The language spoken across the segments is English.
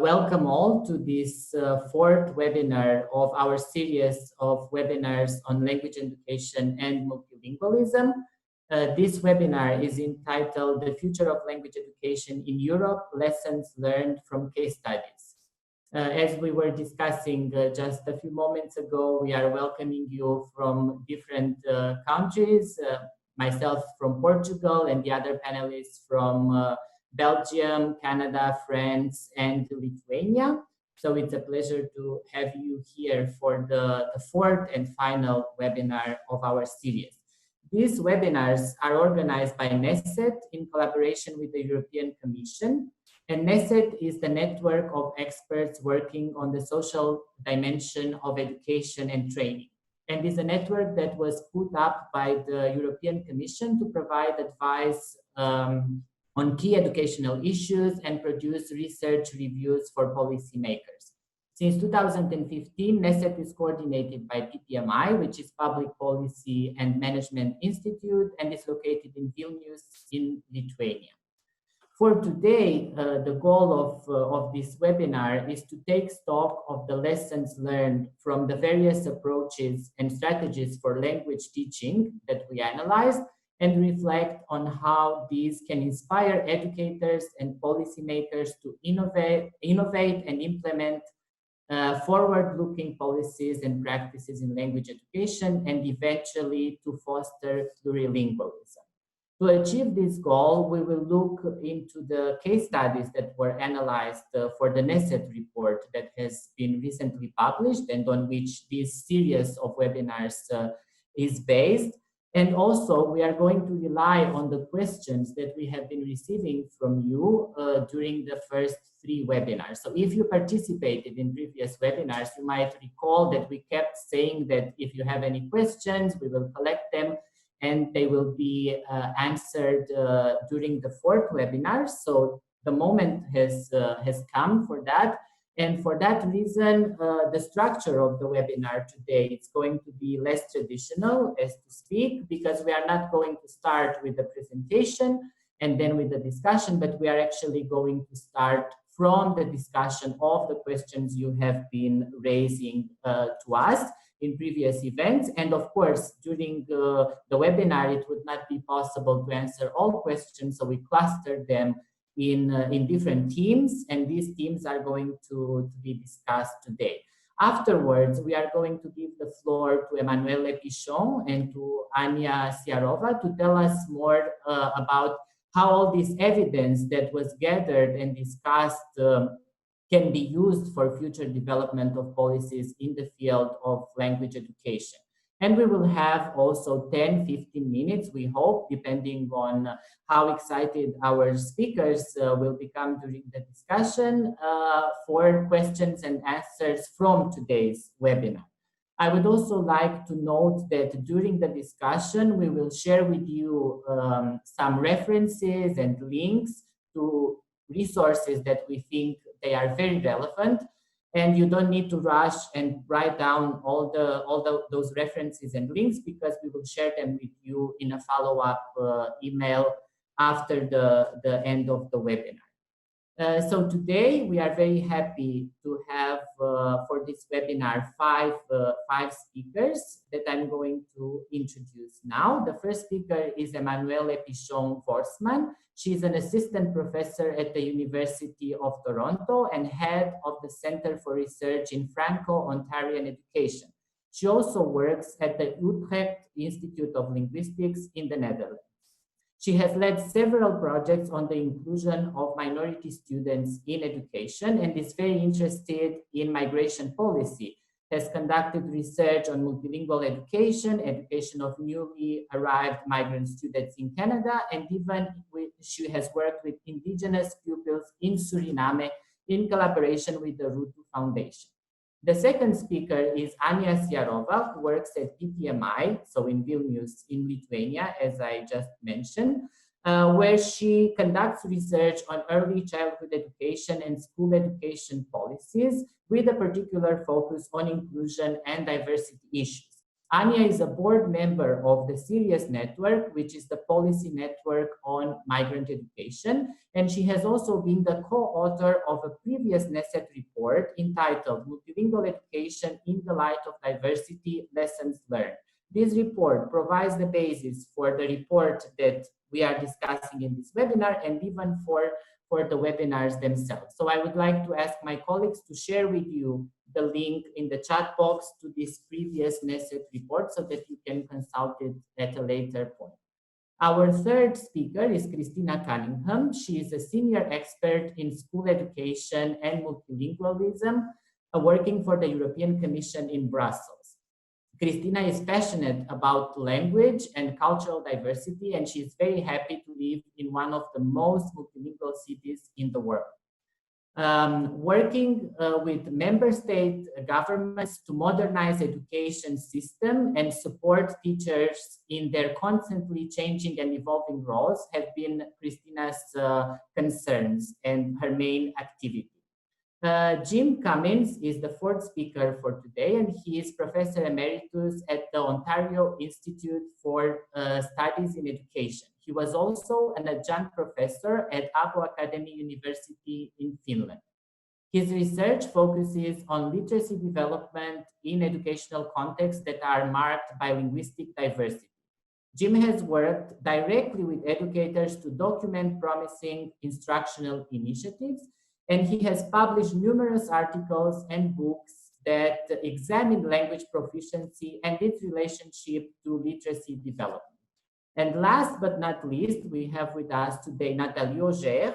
Welcome all to this fourth webinar of our series of webinars on language education and multilingualism. This webinar is entitled The Future of Language Education in Europe, Lessons Learned from Case Studies. As we were discussing just a few moments ago, we are welcoming you from different countries, myself from Portugal and the other panelists from Belgium, Canada, France, and Lithuania. So it's a pleasure to have you here for the fourth and final webinar of our series. These webinars are organized by NESET in collaboration with the European Commission. And NESET is the network of experts working on the social dimension of education and training. And is a network that was put up by the European Commission to provide advice on key educational issues and produce research reviews for policymakers. Since 2015, NESET is coordinated by PPMI, which is Public Policy and Management Institute, and is located in Vilnius in Lithuania. For today, the goal of this webinar is to take stock of the lessons learned from the various approaches and strategies for language teaching that we analyzed, and reflect on how these can inspire educators and policymakers to innovate and implement forward-looking policies and practices in language education, and eventually to foster plurilingualism. To achieve this goal, we will look into the case studies that were analyzed for the NESET report that has been recently published and on which this series of webinars is based. And also, we are going to rely on the questions that we have been receiving from you during the first three webinars. So if you participated in previous webinars, you might recall that we kept saying that if you have any questions, we will collect them and they will be answered during the fourth webinar. So the moment has come for that. And for that reason, the structure of the webinar today is going to be less traditional, as to speak, because we are not going to start with the presentation and then with the discussion, but we are actually going to start from the discussion of the questions you have been raising to us in previous events. And of course, during the webinar, it would not be possible to answer all questions, so we clustered them in different teams, and these teams are going to be discussed today. Afterwards, we are going to give the floor to Emmanuelle Pichon and to Hanna Siarova to tell us more about how all this evidence that was gathered and discussed can be used for future development of policies in the field of language education. And we will have also 10-15 minutes, we hope, depending on how excited our speakers will become during the discussion, for questions and answers from today's webinar. I would also like to note that during the discussion, we will share with you some references and links to resources that we think they are very relevant. And you don't need to rush and write down all those references and links, because we will share them with you in a follow-up email after the end of the webinar. So today we are very happy to have for this webinar five speakers that I'm going to introduce now. The first speaker is Emmanuelle Pichon Vorstman. She is an assistant professor at the University of Toronto and head of the Center for Research in Franco-Ontarian Education. She also works at the Utrecht Institute of Linguistics in the Netherlands. She has led several projects on the inclusion of minority students in education and is very interested in migration policy, has conducted research on multilingual education, education of newly arrived migrant students in Canada, and even she has worked with indigenous pupils in Suriname in collaboration with the Rutu Foundation. The second speaker is Hanna Siarova, who works at PPMI, so in Vilnius, in Lithuania, as I just mentioned, where she conducts research on early childhood education and school education policies, with a particular focus on inclusion and diversity issues. Anya is a board member of the Serious Network, which is the policy network on migrant education. And she has also been the co-author of a previous NESET report entitled Multilingual Education in the Light of Diversity, Lessons Learned. This report provides the basis for the report that we are discussing in this webinar and even for the webinars themselves. So I would like to ask my colleagues to share with you the link in the chat box to this previous NESET report so that you can consult it at a later point. Our third speaker is Kristina Cunningham. She is a senior expert in school education and multilingualism, working for the European Commission in Brussels. Kristina is passionate about language and cultural diversity, and she is very happy to live in one of the most multilingual cities in the world. Working with member state governments to modernize education system and support teachers in their constantly changing and evolving roles have been Kristina's concerns and her main activity. Jim Cummins is the fourth speaker for today, and he is Professor Emeritus at the Ontario Institute for Studies in Education. He was also an adjunct professor at Abo Academy University in Finland. His research focuses on literacy development in educational contexts that are marked by linguistic diversity. Jim has worked directly with educators to document promising instructional initiatives, and he has published numerous articles and books that examine language proficiency and its relationship to literacy development. And last but not least, we have with us today Nathalie Auger,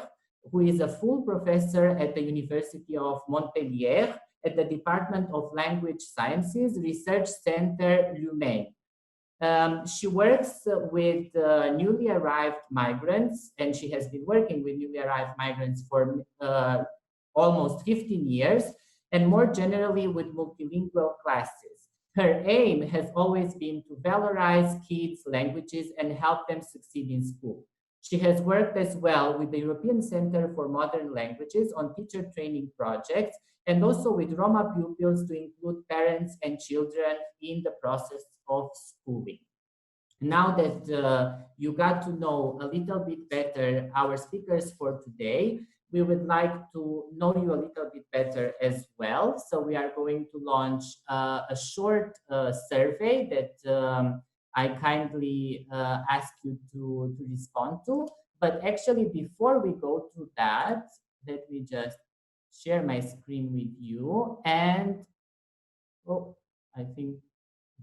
who is a full professor at the University of Montpellier at the Department of Language Sciences Research Center Lumaine. She works with newly arrived migrants, and she has been working with newly arrived migrants for almost 15 years, and more generally with multilingual classes. Her aim has always been to valorize kids' languages and help them succeed in school. She has worked as well with the European Center for Modern Languages on teacher training projects, and also with Roma pupils to include parents and children in the process of schooling. Now that you got to know a little bit better our speakers for today, we would like to know you a little bit better as well. So we are going to launch a short survey that I kindly ask you to respond to. But actually, before we go to that, let me just share my screen with you. And, oh, I think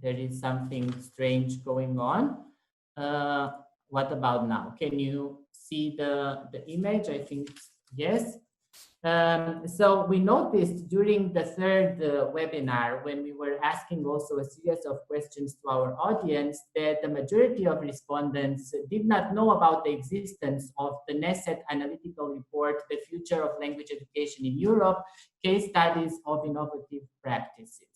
there is something strange going on. What about now? Can you see the image? I think yes. So we noticed during the third webinar, when we were asking also a series of questions to our audience, that the majority of respondents did not know about the existence of the NESET analytical report, The Future of Language Education in Europe, Case Studies of Innovative Practices.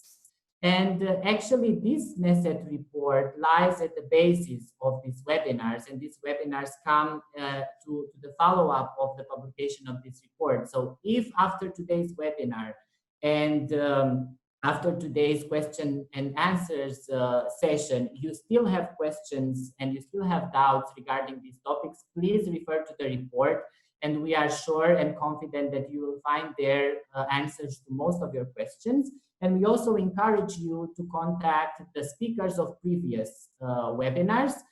And actually, this NESET report lies at the basis of these webinars, and these webinars come to the follow-up of the publication of this report. So if after today's webinar and after today's question and answers session, you still have questions and you still have doubts regarding these topics, please refer to the report, and we are sure and confident that you will find there answers to most of your questions. And we also encourage you to contact the speakers of previous webinars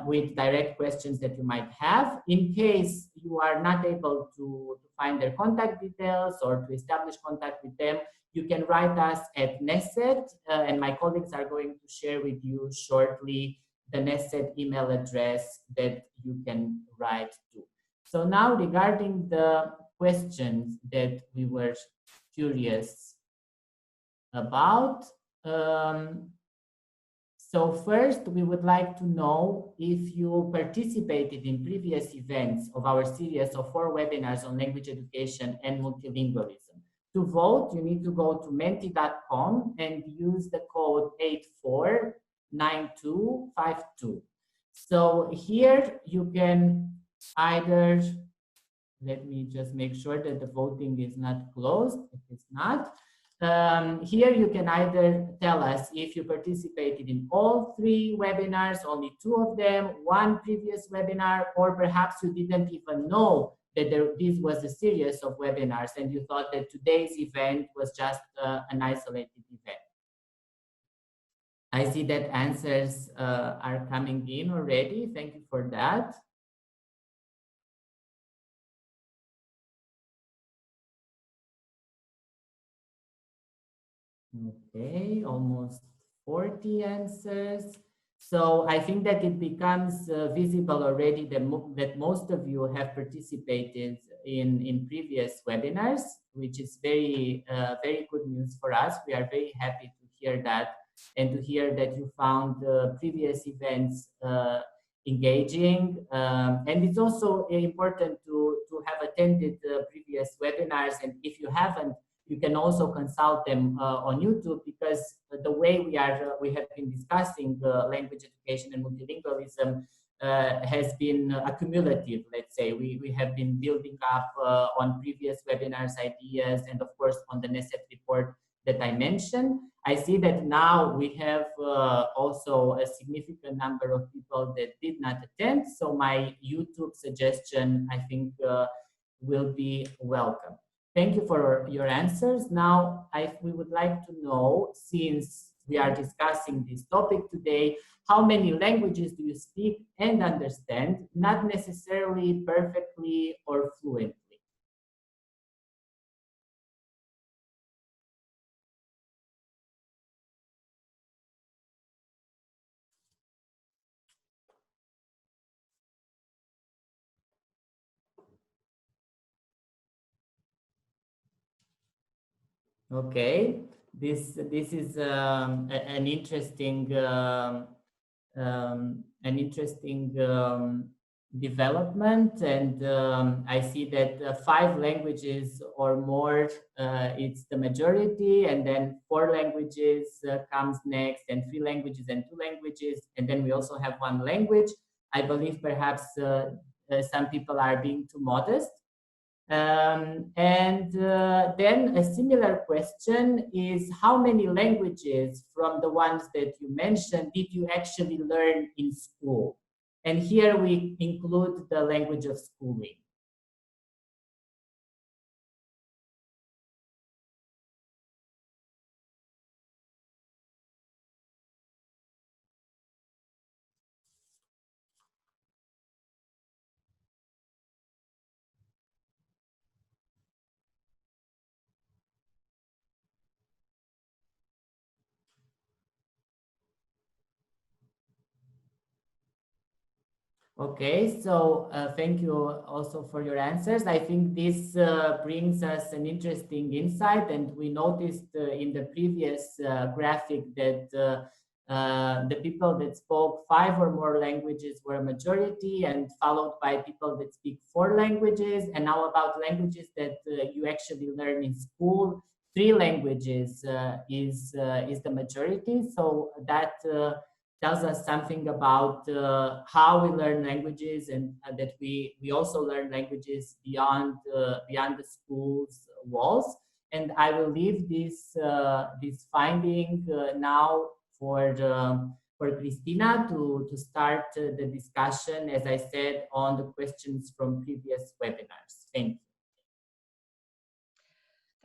with direct questions that you might have. In case you are not able to find their contact details or to establish contact with them, you can write us at NESET, and my colleagues are going to share with you shortly the NESET email address that you can write to. So now regarding the questions that we were curious about. So first, we would like to know if you participated in previous events of our series of 4 webinars on language education and multilingualism. To vote, you need to go to menti.com and use the code 849252. So here you can either, let me just make sure that the voting is not closed. It is not. Here you can either tell us if you participated in all 3 webinars, only 2 of them, 1 previous webinar, or perhaps you didn't even know that this was a series of webinars and you thought that today's event was just an isolated event. I see that answers are coming in already. Thank you for that. Okay, almost 40 answers. So I think that it becomes visible already that most of you have participated in previous webinars, which is very good news for us. We are very happy to hear that and to hear that you found previous events engaging. And it's also important to have attended previous webinars. And if you haven't, you can also consult them on YouTube, because the way we have been discussing language education and multilingualism has been accumulative. Let's say we have been building up on previous webinars ideas, and of course on the NESET report that I mentioned. I see that now we have also a significant number of people that did not attend, so my YouTube suggestion, I think, will be welcome. Thank you for your answers. Now, we would like to know, since we are discussing this topic today, how many languages do you speak and understand, not necessarily perfectly or fluently? Okay, this is an interesting development, and I see that 5 languages or more, it's the majority, and then 4 languages comes next, and 3 languages and 2 languages, and then we also have 1 language. I believe perhaps some people are being too modest. Then a similar question is, how many languages from the ones that you mentioned did you actually learn in school? And here we include the language of schooling. Okay, so thank you also for your answers. I think this brings us an interesting insight, and we noticed in the previous graphic that the people that spoke 5 or more languages were a majority, and followed by people that speak 4 languages. And now about languages that you actually learn in school, 3 languages is the majority. So that tells us something about how we learn languages, and that we also learn languages beyond the school's walls. And I will leave this finding now for Kristina to start the discussion, as I said, on the questions from previous webinars. Thank you.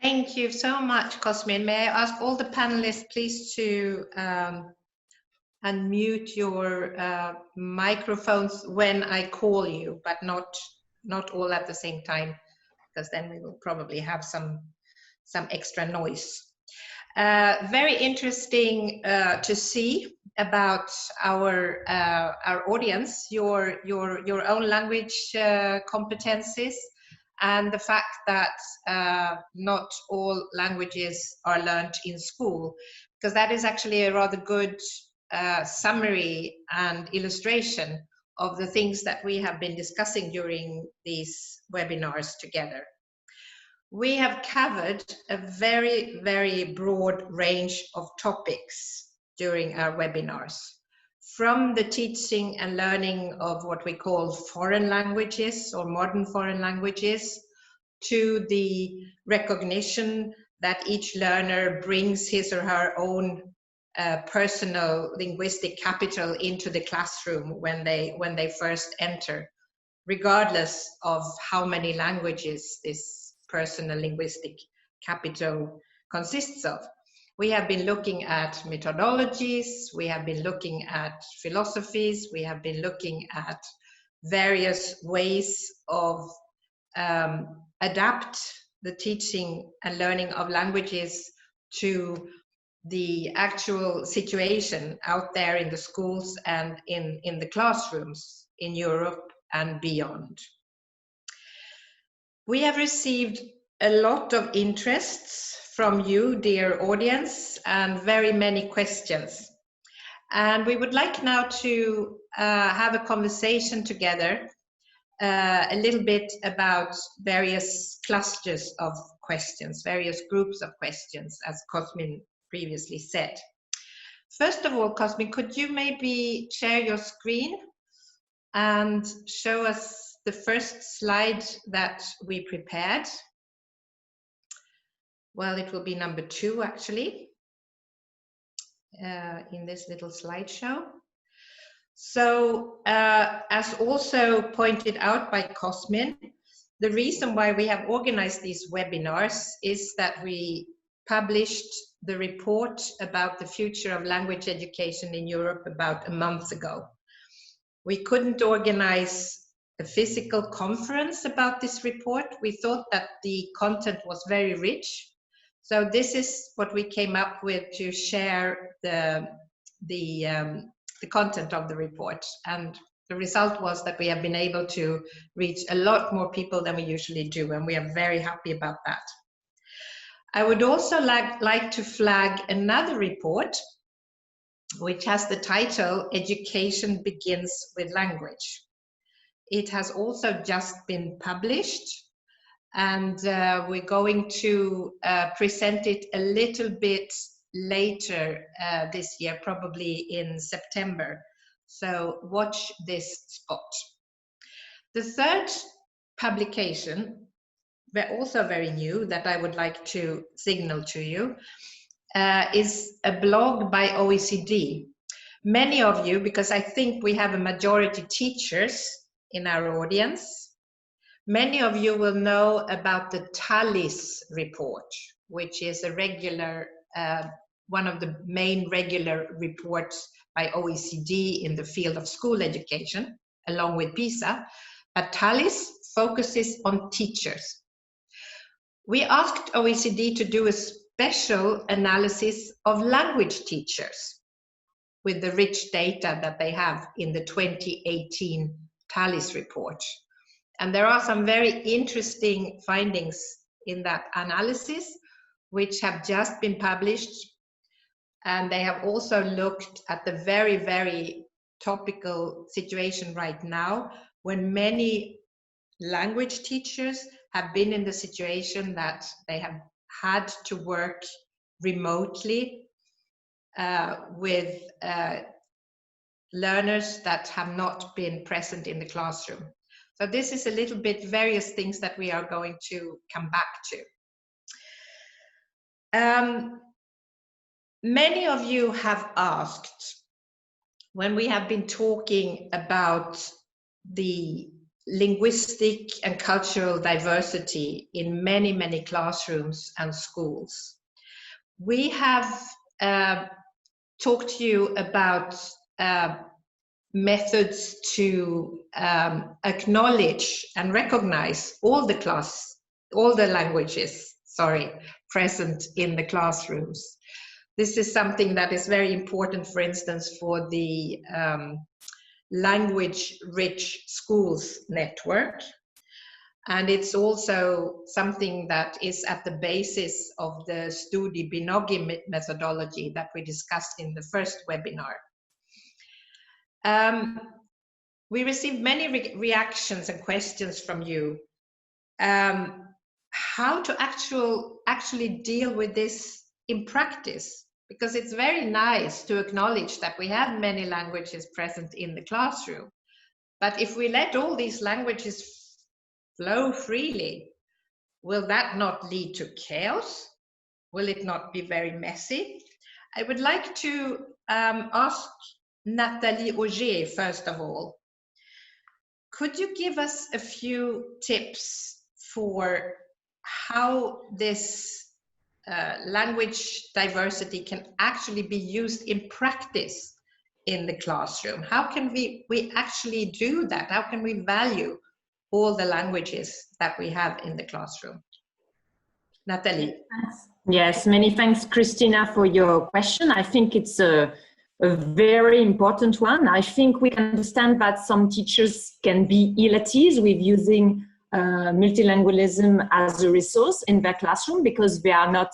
Thank you so much, Cosmin. May I ask all the panelists please to unmute your microphones when I call you, but not all at the same time, because then we will probably have some extra noise. Very interesting to see about our audience, your own language competencies, and the fact that not all languages are learned in school, because that is actually a rather good summary and illustration of the things that we have been discussing during these webinars together. We have covered a very, very broad range of topics during our webinars, from the teaching and learning of what we call foreign languages or modern foreign languages, to the recognition, that each learner brings his or her own personal linguistic capital into the classroom when they first enter, regardless of how many languages this personal linguistic capital consists of. We have been looking at methodologies, we have been looking at philosophies, we have been looking at various ways of adapt the teaching and learning of languages to the actual situation out there in the schools and in the classrooms in Europe and beyond. We have received a lot of interests from you, dear audience, and very many questions. And we would like now to have a conversation together a little bit about various clusters of questions, various groups of questions, as Cosmin previously said. First of all, Cosmin, could you maybe share your screen and show us the first slide that we prepared? Well, it will be number 2, actually, in this little slideshow. So, as also pointed out by Cosmin, the reason why we have organized these webinars is that we published the report about the future of language education in Europe about a month ago. We couldn't organize a physical conference about this report. We thought that the content was very rich. So this is what we came up with to share the content of the report. And the result was that we have been able to reach a lot more people than we usually do, and we are very happy about that. I would also like to flag another report, which has the title, Education Begins with Language. It has also just been published, and we're going to present it a little bit later this year, probably in September. So watch this spot. The third publication, also very new, that I would like to signal to you, is a blog by OECD. Many of you, because I think we have a majority teachers in our audience, many of you will know about the TALIS report, which is a regular, one of the main regular reports by OECD in the field of school education, along with PISA. But TALIS focuses on teachers. We asked OECD to do a special analysis of language teachers with the rich data that they have in the 2018 TALIS report. And there are some very interesting findings in that analysis, which have just been published. And they have also looked at the very, very topical situation right now, when many language teachers have been in the situation that they have had to work remotely with learners that have not been present in the classroom. So this is a little bit various things that we are going to come back to. Many of you have asked, when we have been talking about the linguistic and cultural diversity in many, many classrooms and schools, we have talked to you about methods to acknowledge and recognize all the languages, present in the classrooms. This is something that is very important, for instance, for the Language-Rich Schools Network. And it's also something that is at the basis of the Studi Binogi methodology that we discussed in the first webinar. We received many reactions and questions from you. How to actually deal with this in practice, because it's very nice to acknowledge that we have many languages present in the classroom. But if we let all these languages flow freely, will that not lead to chaos? will it not be very messy? I would like to ask Nathalie Auger, first of all. Could you give us a few tips for how this language diversity can actually be used in practice in the classroom? How can we actually do that? How can we value all the languages that we have in the classroom? Nathalie. Yes, many thanks, Kristina, for your question. I think it's a very important one. I think we understand that some teachers can be ill at ease with using multilingualism as a resource in their classroom because they are not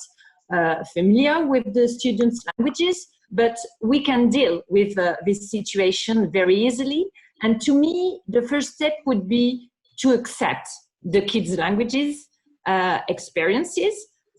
familiar with the students' languages, but we can deal with this situation very easily. And to me, the first step would be to accept the kids' languages, experiences,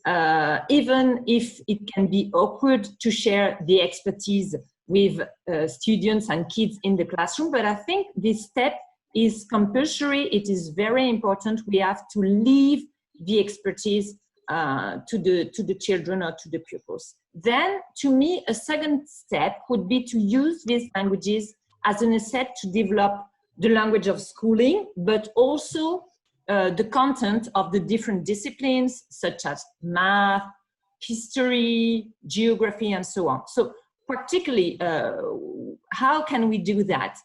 even if it can be awkward to share the expertise with students and kids in the classroom. But I think this step is compulsory. It is very important. We have to leave the expertise to the children or to the pupils. Then, to me, a second step would be to use these languages as an asset to develop the language of schooling, but also the content of the different disciplines, such as math, history, geography, and so on. So particularly, how can we do that?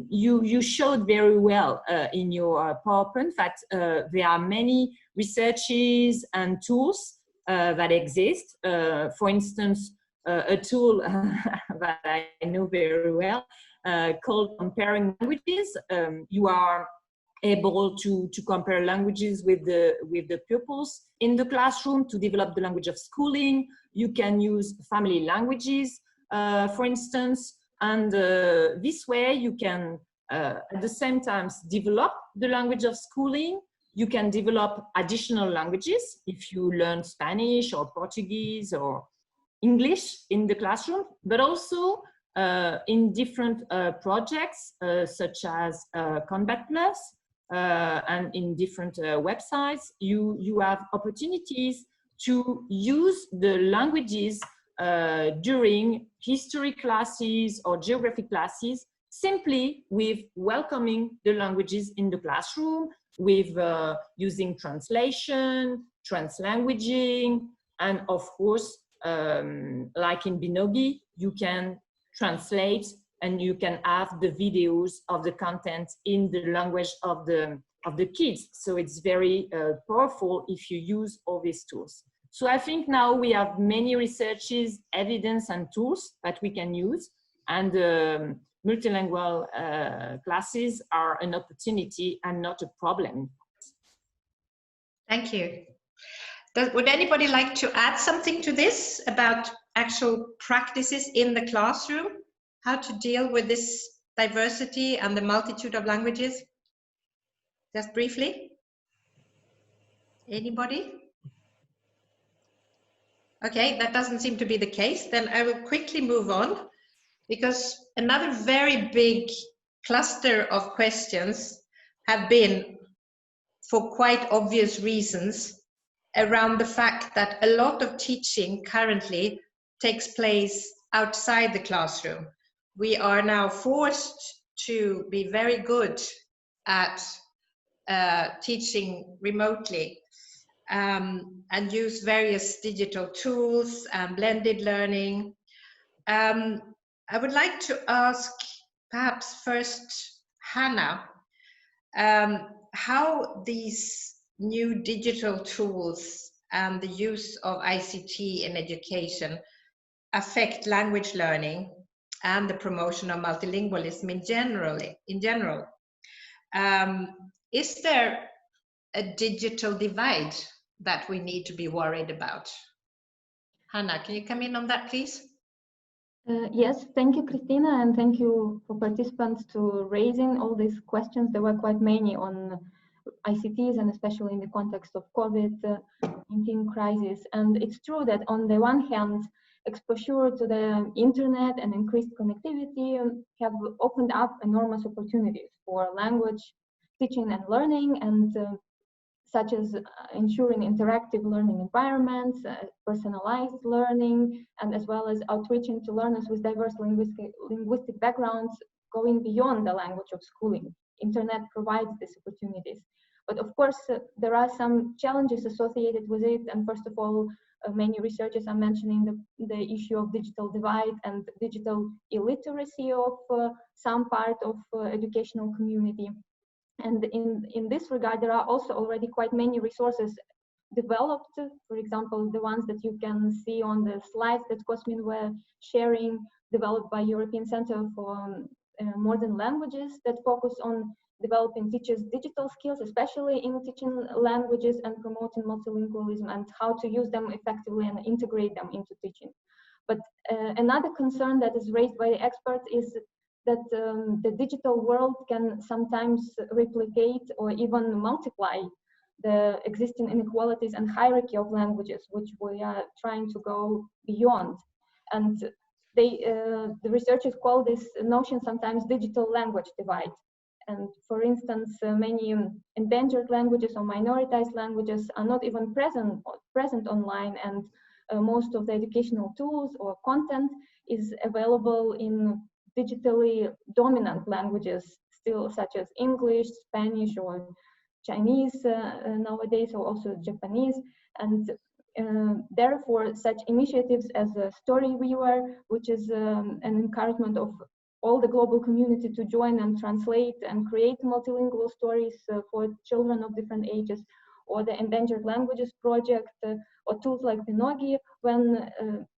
You showed very well in your PowerPoint that there are many researches and tools that exist. For instance, a tool that I know very well called Comparing Languages. You are able to compare languages with the pupils in the classroom to develop the language of schooling. You can use family languages, for instance, and this way you can at the same time develop the language of schooling. You can develop additional languages if you learn Spanish or Portuguese or English in the classroom, but also in different projects such as Combat Plus, and in different websites, you have opportunities to use the languages during history classes or geography classes, simply with welcoming the languages in the classroom, with using translation, translanguaging, and of course, like in Binogi, you can translate and you can have the videos of the content in the language of the kids. So it's very powerful if you use all these tools. So I think now we have many researches, evidence, and tools that we can use, and multilingual classes are an opportunity and not a problem. Thank you. Would anybody like to add something to this about actual practices in the classroom? How to deal with this diversity and the multitude of languages? Just briefly. Anybody? Okay, that doesn't seem to be the case. Then I will quickly move on, because another very big cluster of questions have been, for quite obvious reasons, around the fact that a lot of teaching currently takes place outside the classroom. We are now forced to be very good at teaching remotely and use various digital tools and blended learning. I would like to ask perhaps first Hanna, how these new digital tools and the use of ICT in education affect language learning and the promotion of multilingualism in general. Is there a digital divide that we need to be worried about? Hanna, can you come in on that, please? Yes, thank you, Kristina, and thank you for participants to raising all these questions. There were quite many on ICTs, and especially in the context of COVID-19 crisis. And it's true that on the one hand, exposure to the internet and increased connectivity have opened up enormous opportunities for language teaching and learning, and such as ensuring interactive learning environments, personalized learning, and as well as outreaching to learners with diverse linguistic backgrounds going beyond the language of schooling. Internet provides these opportunities. But of course, there are some challenges associated with it. And first of all, many researchers are mentioning the issue of digital divide and digital illiteracy of some part of educational community. And in this regard, there are also already quite many resources developed. For example, the ones that you can see on the slides that Cosmin were sharing, developed by European Center for Modern Languages, that focus on developing teachers' digital skills, especially in teaching languages and promoting multilingualism and how to use them effectively and integrate them into teaching. But another concern that is raised by the experts is that the digital world can sometimes replicate or even multiply the existing inequalities and hierarchy of languages, which we are trying to go beyond. And the researchers call this notion sometimes digital language divide. And for instance, many endangered languages or minoritized languages are not even present online, and most of the educational tools or content is available in digitally dominant languages still, such as English, Spanish, or Chinese nowadays, or also Japanese. And therefore, such initiatives as a Story Weaver, which is an encouragement of all the global community to join and translate and create multilingual stories for children of different ages, or the Endangered Languages Project, or tools like Pinogi, when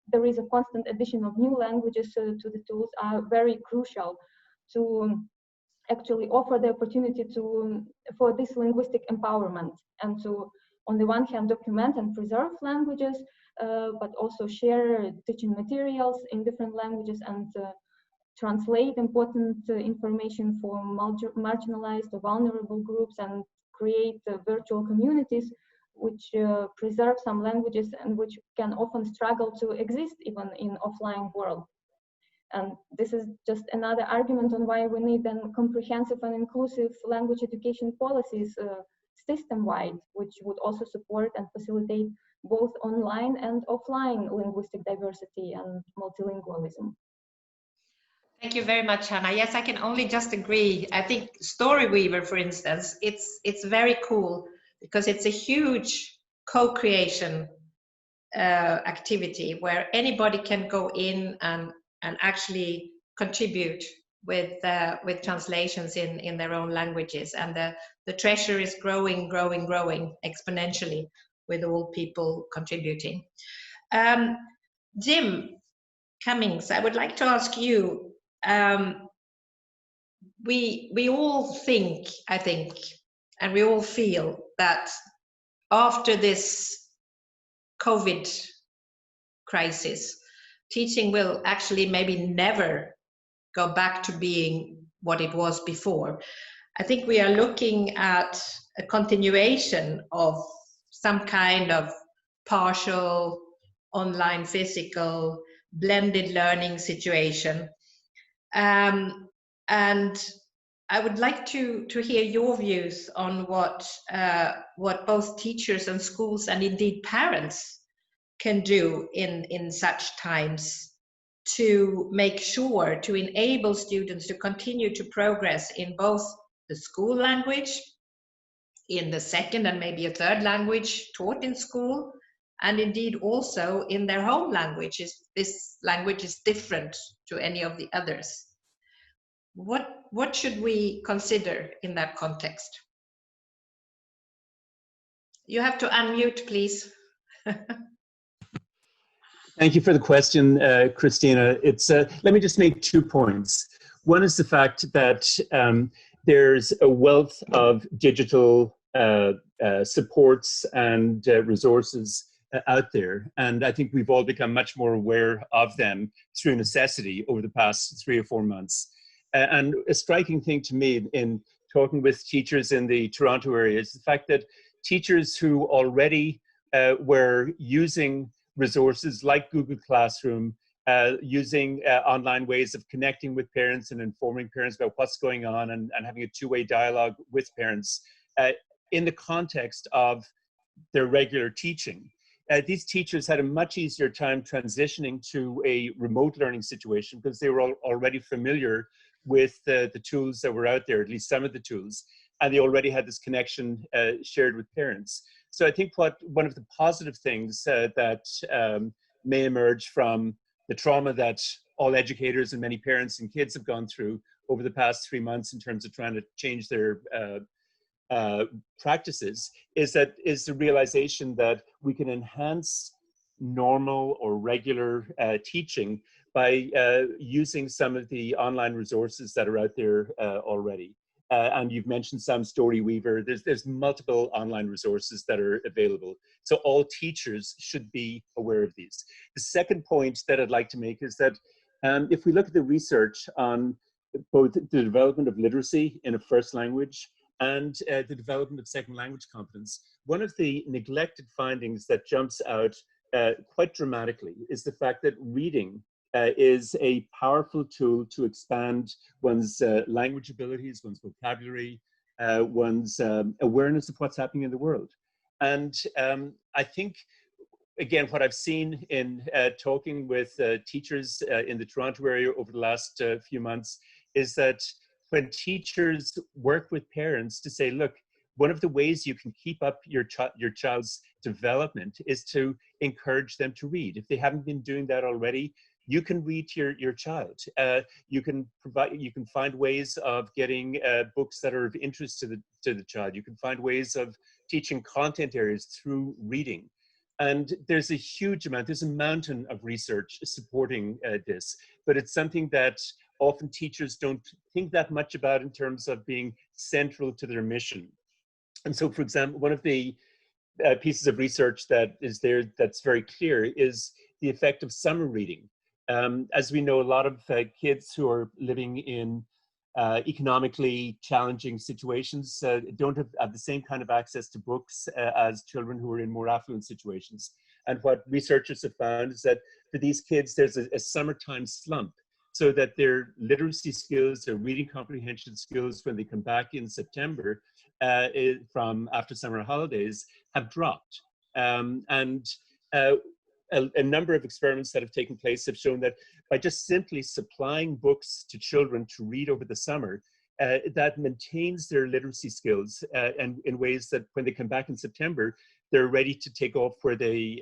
there is a constant addition of new languages to the tools, are very crucial to actually offer the opportunity for this linguistic empowerment, and to, on the one hand, document and preserve languages, but also share teaching materials in different languages and translate important information for marginalized or vulnerable groups, and create virtual communities which preserve some languages and which can often struggle to exist even in offline world. And this is just another argument on why we need then comprehensive and inclusive language education policies system-wide, which would also support and facilitate both online and offline linguistic diversity and multilingualism. Thank you very much, Hanna. Yes, I can only just agree. I think Story Weaver, for instance, it's very cool because it's a huge co-creation activity where anybody can go in and actually contribute with translations in their own languages, and the treasure is growing exponentially with all people contributing. Jim Cummins, I would like to ask you. We all think, I think, and we all feel that after this COVID crisis, teaching will actually maybe never go back to being what it was before. I think we are looking at a continuation of some kind of partial, online, physical, blended learning situation. And I would like to hear your views on what both teachers and schools and indeed parents can do in such times to make sure to enable students to continue to progress in both the school language, in the second and maybe a third language taught in school, and indeed also in their home language. This language is different to any of the others. What should we consider in that context? You have to unmute, please. Thank you for the question, Kristina. Let me just make 2 points. One is the fact that there's a wealth of digital supports and resources out there, and I think we've all become much more aware of them through necessity over the past 3 or 4 months. And a striking thing to me in talking with teachers in the Toronto area is the fact that teachers who already were using resources like Google Classroom, using online ways of connecting with parents and informing parents about what's going on, and having a two-way dialogue with parents, in the context of their regular teaching. These teachers had a much easier time transitioning to a remote learning situation because they were already familiar with the tools that were out there, at least some of the tools, and they already had this connection shared with parents. So I think one of the positive things that may emerge from the trauma that all educators and many parents and kids have gone through over the past 3 months in terms of trying to change their practices is the realization that we can enhance normal or regular teaching by using some of the online resources that are out there already. And you've mentioned some, Storyweaver. There's multiple online resources that are available. So all teachers should be aware of these. The second point that I'd like to make is that if we look at the research on both the development of literacy in a first language and the development of second language competence, one of the neglected findings that jumps out quite dramatically is the fact that reading is a powerful tool to expand one's language abilities, one's vocabulary, one's awareness of what's happening in the world. And I think, again, what I've seen in talking with teachers in the Toronto area over the last few months is that when teachers work with parents to say, look, one of the ways you can keep up your child's development is to encourage them to read. If they haven't been doing that already, you can read to your child. You can find ways of getting books that are of interest to the child. You can find ways of teaching content areas through reading. And there's a mountain of research supporting this, but it's something that often teachers don't think that much about in terms of being central to their mission. And so, for example, one of the pieces of research that is there that's very clear is the effect of summer reading. As we know, a lot of kids who are living in economically challenging situations don't have the same kind of access to books as children who are in more affluent situations. And what researchers have found is that for these kids, there's a summertime slump, so that their literacy skills, their reading comprehension skills, when they come back in September from after summer holidays, have dropped. A number of experiments that have taken place have shown that by just simply supplying books to children to read over the summer, that maintains their literacy skills and in ways that when they come back in September, they're ready to take off where they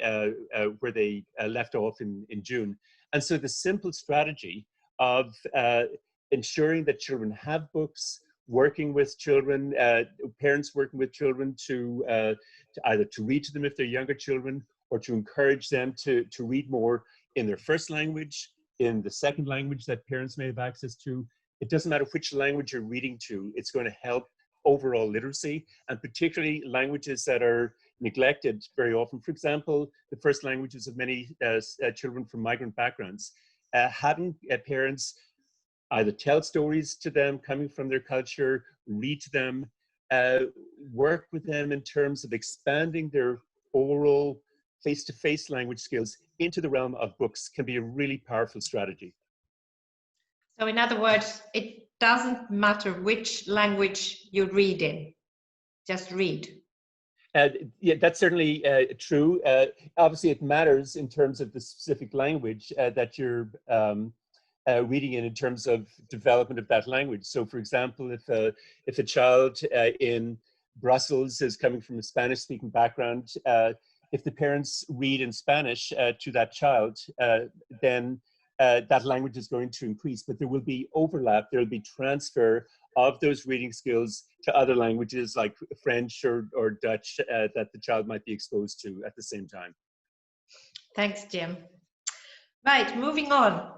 left off in June. And so the simple strategy of ensuring that children have books, working with children, parents working with children to either to read to them if they're younger children, or to encourage them to read more in their first language, in the second language that parents may have access to. It doesn't matter which language you're reading to, it's going to help overall literacy, and particularly languages that are neglected very often. For example, the first languages of many children from migrant backgrounds. Having parents either tell stories to them coming from their culture, read to them, work with them in terms of expanding their oral face-to-face language skills into the realm of books can be a really powerful strategy. So in other words, it doesn't matter which language you read in, just read. Yeah, that's certainly true. Obviously, it matters in terms of the specific language that you're reading in terms of development of that language. So, for example, if a child in Brussels is coming from a Spanish-speaking background, if the parents read in Spanish to that child, then that language is going to increase, but there will be overlap, there will be transfer of those reading skills to other languages like French or Dutch that the child might be exposed to at the same time. Thanks, Jim. Right, moving on.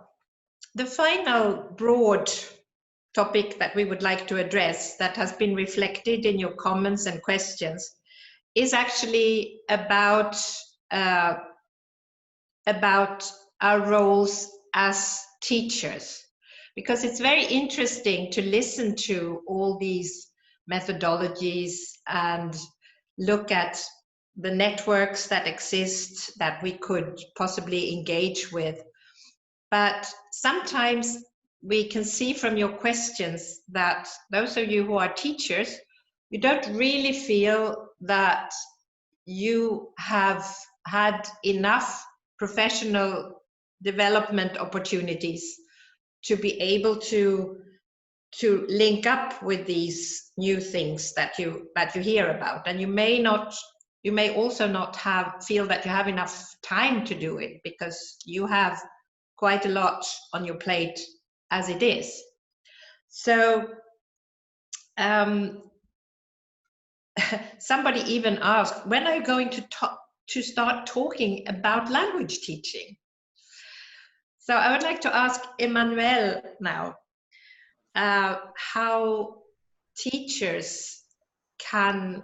The final broad topic that we would like to address that has been reflected in your comments and questions is actually about our roles as teachers, because it's very interesting to listen to all these methodologies and look at the networks that exist that we could possibly engage with. But sometimes we can see from your questions that those of you who are teachers you don't really feel that you have had enough professional development opportunities to be able to link up with these new things that you hear about, and you may also not feel that you have enough time to do it because you have quite a lot on your plate as it is. So somebody even asked, when are you going to start talking about language teaching? So I would like to ask Emmanuelle now, how teachers can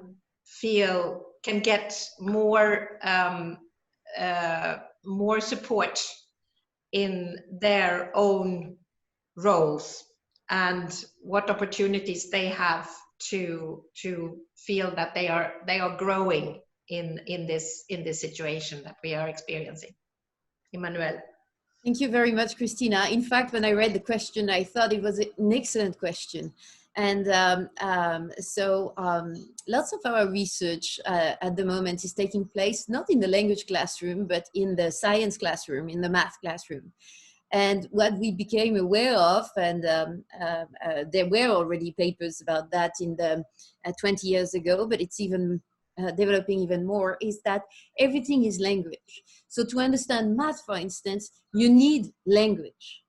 get more support in their own roles, and what opportunities they have to feel that they are growing in this situation that we are experiencing. Emmanuelle. Thank you very much, Kristina. In fact, when I read the question, I thought it was an excellent question. And lots of our research at the moment is taking place, not in the language classroom, but in the science classroom, in the math classroom. And what we became aware of, and there were already papers about that in the 20 years ago, but it's even developing even more, is that everything is language. So to understand math, for instance, you need language.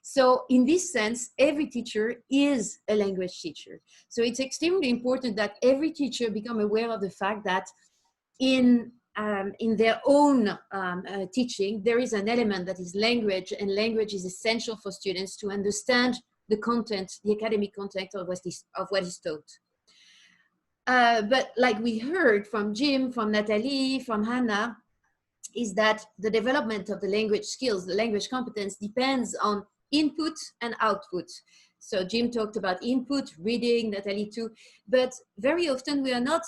So in this sense, every teacher is a language teacher. So it's extremely important that every teacher become aware of the fact that in their own teaching, there is an element that is language, and language is essential for students to understand the content, the academic content of what is taught. But like we heard from Jim, from Nathalie, from Hanna, is that the development of the language skills, the language competence, depends on input and output. So Jim talked about input, reading, Nathalie too, but very often we are not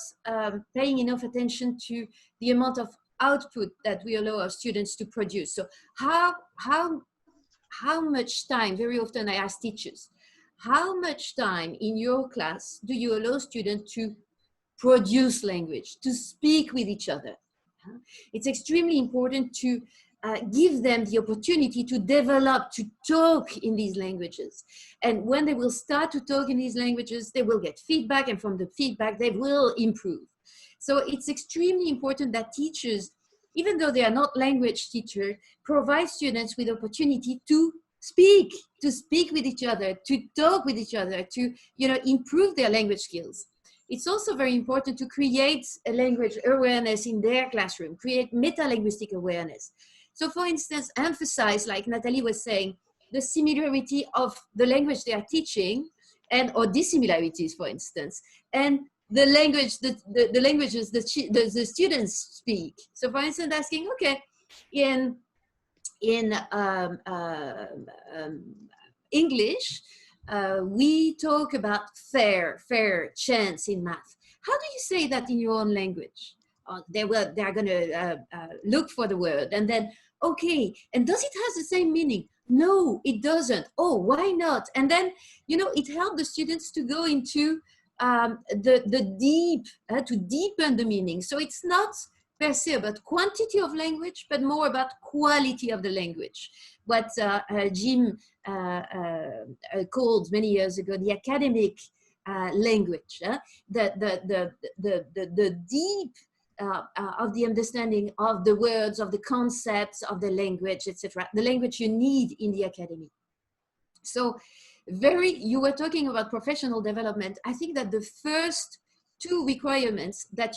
paying enough attention to the amount of output that we allow our students to produce. So how much time, very often I ask teachers, how much time in your class do you allow students to produce language, to speak with each other? It's extremely important to give them the opportunity to develop, to talk in these languages. And when they will start to talk in these languages, they will get feedback, and from the feedback, they will improve. So it's extremely important that teachers, even though they are not language teachers, provide students with opportunity to speak with each other, to talk with each other, to improve their language skills. It's also very important to create a language awareness in their classroom, create meta-linguistic awareness. So for instance, emphasize, like Nathalie was saying, the similarity of the language they are teaching, or dissimilarities, for instance, and the language, the languages the students speak. So for instance, asking, okay, in English, we talk about fair chance in math. How do you say that in your own language? They're going to look for the word, and then, okay, and does it have the same meaning? No, it doesn't. Oh, why not? And then, it helped the students to go into the deep, to deepen the meaning. So it's not per se about quantity of language, but more about quality of the language. What Jim called many years ago the academic language, the deep of the understanding of the words, of the concepts, of the language, etc. The language you need in the academy. So you were talking about professional development. I think that the first two requirements that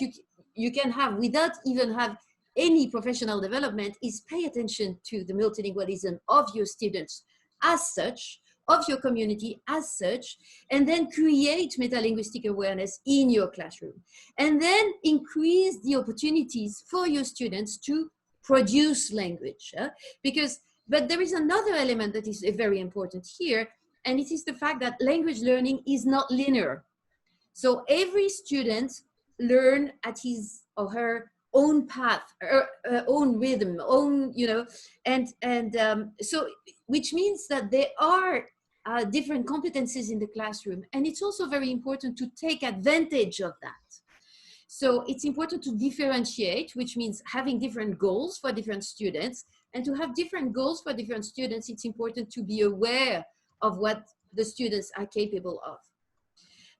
you can have without even have any professional development is pay attention to the multilingualism of your students as such, of your community as such, and then create metalinguistic awareness in your classroom. And then increase the opportunities for your students to produce language. But there is another element that is very important here, and it is the fact that language learning is not linear. So every student learn at his or her own path, own rhythm, own, so which means that there are different competencies in the classroom. And it's also very important to take advantage of that. So it's important to differentiate, which means having different goals for different students. And to have different goals for different students, it's important to be aware of what the students are capable of.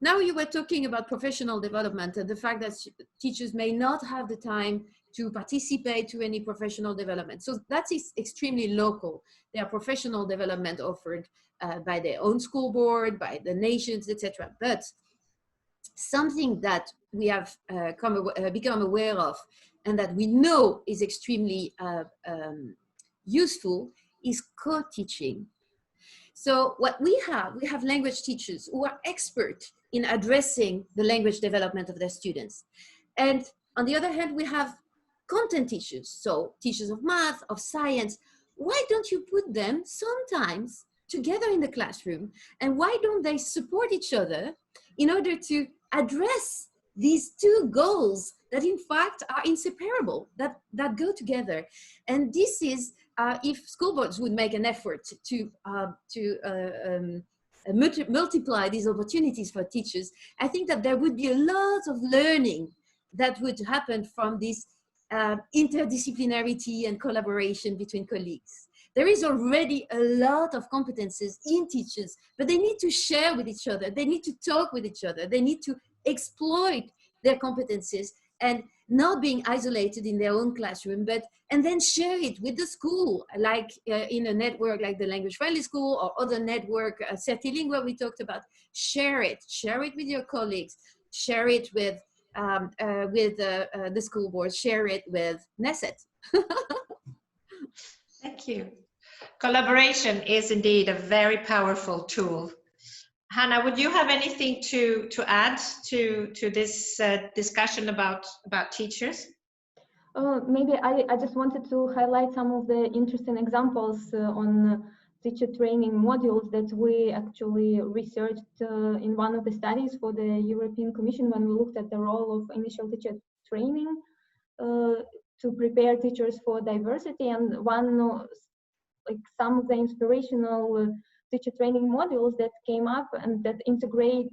Now you were talking about professional development and the fact that teachers may not have the time to participate to any professional development. So that is extremely local. There are professional development offered by their own school board, by the nations, etc. But something that we have become aware of and that we know is extremely useful is co-teaching. So what we have language teachers who are expert in addressing the language development of their students. And on the other hand, we have content teachers, so teachers of math, of science. Why don't you put them sometimes together in the classroom? And why don't they support each other in order to address these two goals that in fact are inseparable, that go together? And this is, if school boards would make an effort to multiply these opportunities for teachers, I think that there would be a lot of learning that would happen from this interdisciplinarity and collaboration between colleagues. There is already a lot of competences in teachers, but they need to share with each other. They need to talk with each other. They need to exploit their competences and not being isolated in their own classroom, and then share it with the school, like in a network like the Language Friendly School or other network, Certilingua we talked about. Share it with your colleagues, share it with the school board, share it with NESET. Thank you. Collaboration is indeed a very powerful tool. Hanna, would you have anything to add to this discussion about teachers? Maybe I just wanted to highlight some of the interesting examples on teacher training modules that we actually researched in one of the studies for the European Commission when we looked at the role of initial teacher training to prepare teachers for diversity. And some of the inspirational teacher training modules that came up and that integrate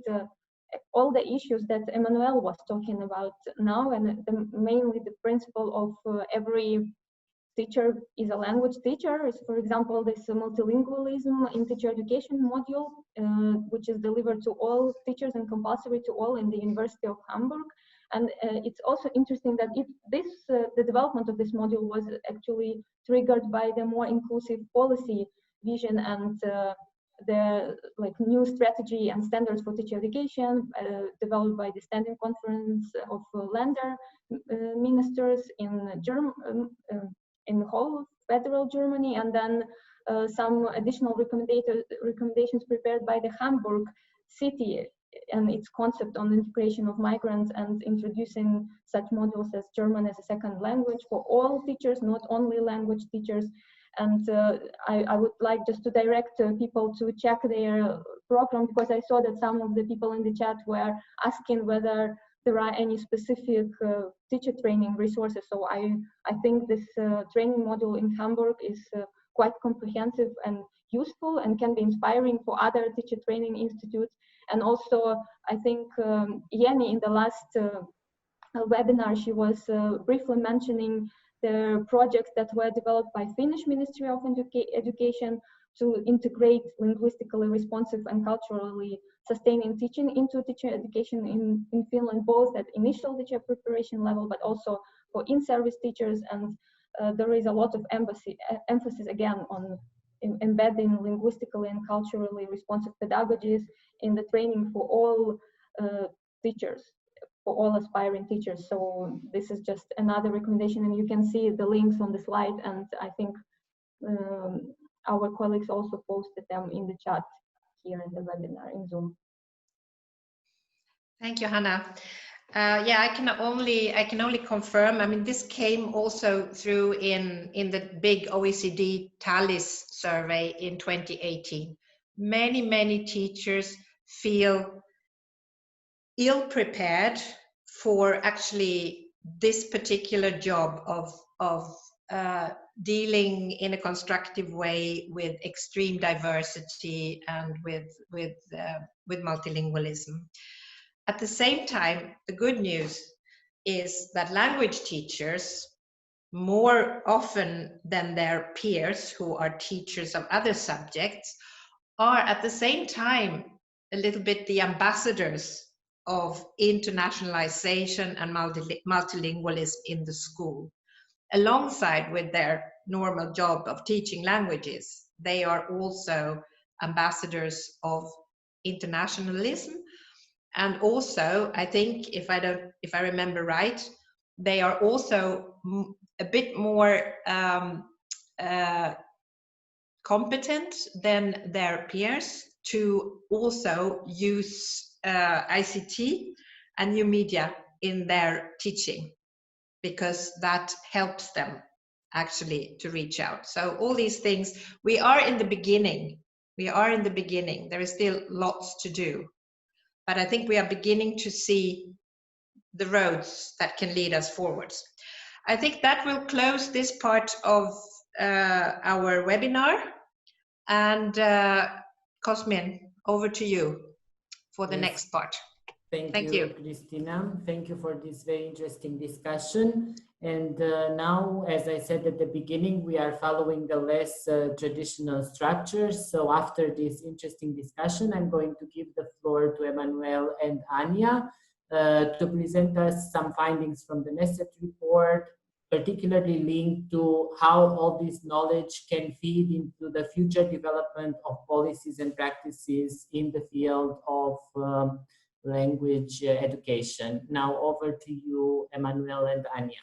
all the issues that Emmanuelle was talking about now, and mainly the principle of every teacher is a language teacher is, for example, this multilingualism in teacher education module, which is delivered to all teachers and compulsory to all in the University of Hamburg. And it's also interesting that the development of this module was actually triggered by the more inclusive policy vision and the new strategy and standards for teacher education developed by the Standing Conference of Länder Ministers in the whole of federal Germany, and then some additional recommendations prepared by the Hamburg city and its concept on integration of migrants and introducing such modules as German as a second language for all teachers, not only language teachers. And I would like just to direct people to check their program, because I saw that some of the people in the chat were asking whether there are any specific teacher training resources. So I think this training module in Hamburg is quite comprehensive and useful and can be inspiring for other teacher training institutes. And also, I think Jenny in the last webinar, she was briefly mentioning the projects that were developed by Finnish Ministry of Education to integrate linguistically responsive and culturally sustaining teaching into teacher education in Finland, both at initial teacher preparation level, but also for in-service teachers. And there is a lot of emphasis again on embedding linguistically and culturally responsive pedagogies in the training for all teachers, for all aspiring teachers. So this is just another recommendation, and you can see the links on the slide, and I think our colleagues also posted them in the chat here in the webinar in Zoom. Thank you, Hanna. Yeah, I can only confirm. I mean, this came also through in the big OECD TALIS survey in 2018. Many teachers feel ill prepared for actually this particular job of dealing in a constructive way with extreme diversity and with multilingualism. At the same time, the good news is that language teachers, more often than their peers who are teachers of other subjects, are at the same time a little bit the ambassadors of internationalization and multilingualism in the school. Alongside with their normal job of teaching languages, they are also ambassadors of internationalism. And also, I think, if I remember right, they are also a bit more competent than their peers to also use ICT and new media in their teaching, because that helps them actually to reach out. So all these things, we are in the beginning. We are in the beginning. There is still lots to do. But I think we are beginning to see the roads that can lead us forwards. I think that will close this part of our webinar. And Cosmin, over to you for the next part. Thank you, Kristina. Thank you for this very interesting discussion. And now, as I said at the beginning, we are following a less traditional structure. So after this interesting discussion, I'm going to give the floor to Emmanuelle and Anya to present us some findings from the NESET report, particularly linked to how all this knowledge can feed into the future development of policies and practices in the field of language education. Now over to you, Emmanuelle and Anya.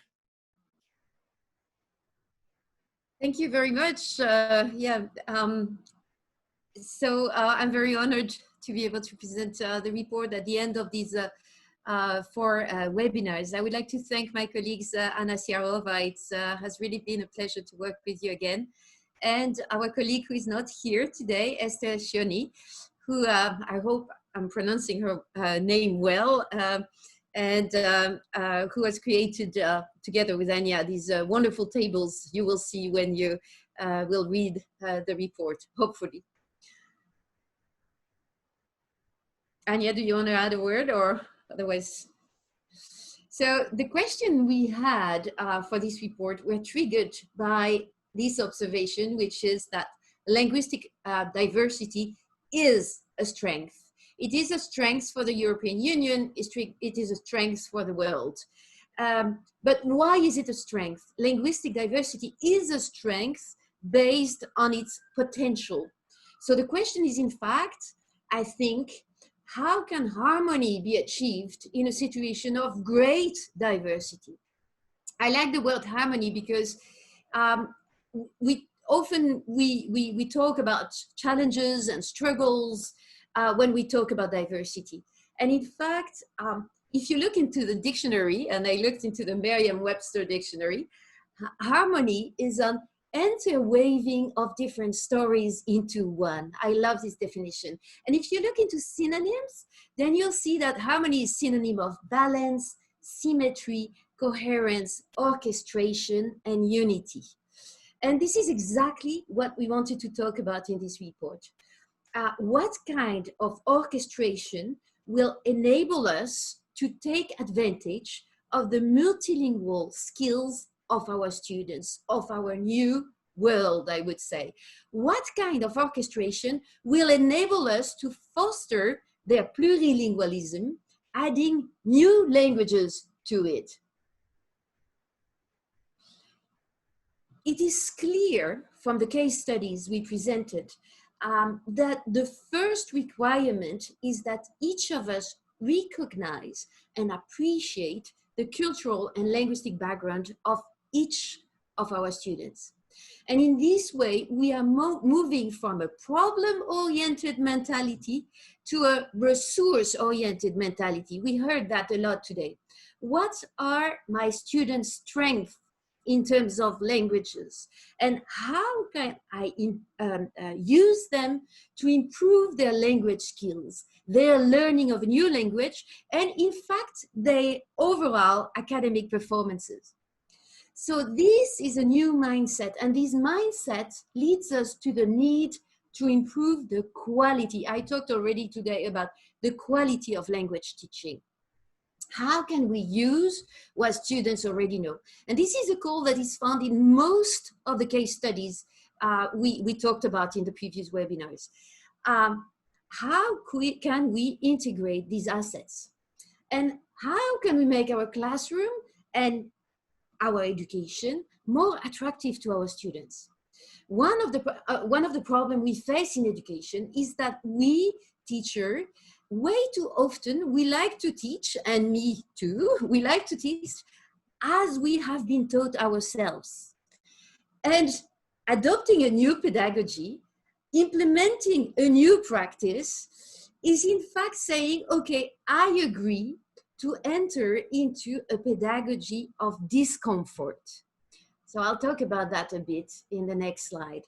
Thank you very much. So I'm very honored to be able to present the report at the end of these 4 webinars. I would like to thank my colleagues, Hanna, Siarova. It has really been a pleasure to work with you again. And our colleague who is not here today, Esther Shioni, who I hope I'm pronouncing her name well, and who has created, together with Anya, these wonderful tables you will see when you will read the report, hopefully. Anya, do you want to add a word, or otherwise? So the question we had for this report were triggered by this observation, which is that linguistic diversity is a strength. It is a strength for the European Union. It is a strength for the world. But why is it a strength? Linguistic diversity is a strength based on its potential. So the question is, in fact, I think, how can harmony be achieved in a situation of great diversity? I like the word harmony because we often talk about challenges and struggles when we talk about diversity. And in fact, if you look into the dictionary, and I looked into the Merriam-Webster dictionary, harmony is an interweaving of different stories into one. I love this definition. And if you look into synonyms, then you'll see that harmony is synonym of balance, symmetry, coherence, orchestration, and unity. And this is exactly what we wanted to talk about in this report. What kind of orchestration will enable us to take advantage of the multilingual skills of our students, of our new world, I would say? What kind of orchestration will enable us to foster their plurilingualism, adding new languages to it? It is clear from the case studies we presented that the first requirement is that each of us recognize and appreciate the cultural and linguistic background of each of our students. And in this way, we are moving from a problem-oriented mentality to a resource-oriented mentality. We heard that a lot today. What are my students' strengths in terms of languages? And how can I use them to improve their language skills, their learning of a new language, and in fact, their overall academic performances? So this is a new mindset, and this mindset leads us to the need to improve the quality. I talked already today about the quality of language teaching. How can we use what students already know? And this is a call that is found in most of the case studies we talked about in the previous webinars. How can we integrate these assets? And how can we make our classroom and our education more attractive to our students? One of the problems we face in education is that we, teachers, way too often, we like to teach, and me too, we like to teach as we have been taught ourselves. And adopting a new pedagogy, implementing a new practice, is in fact saying, okay, I agree to enter into a pedagogy of discomfort. So I'll talk about that a bit in the next slide.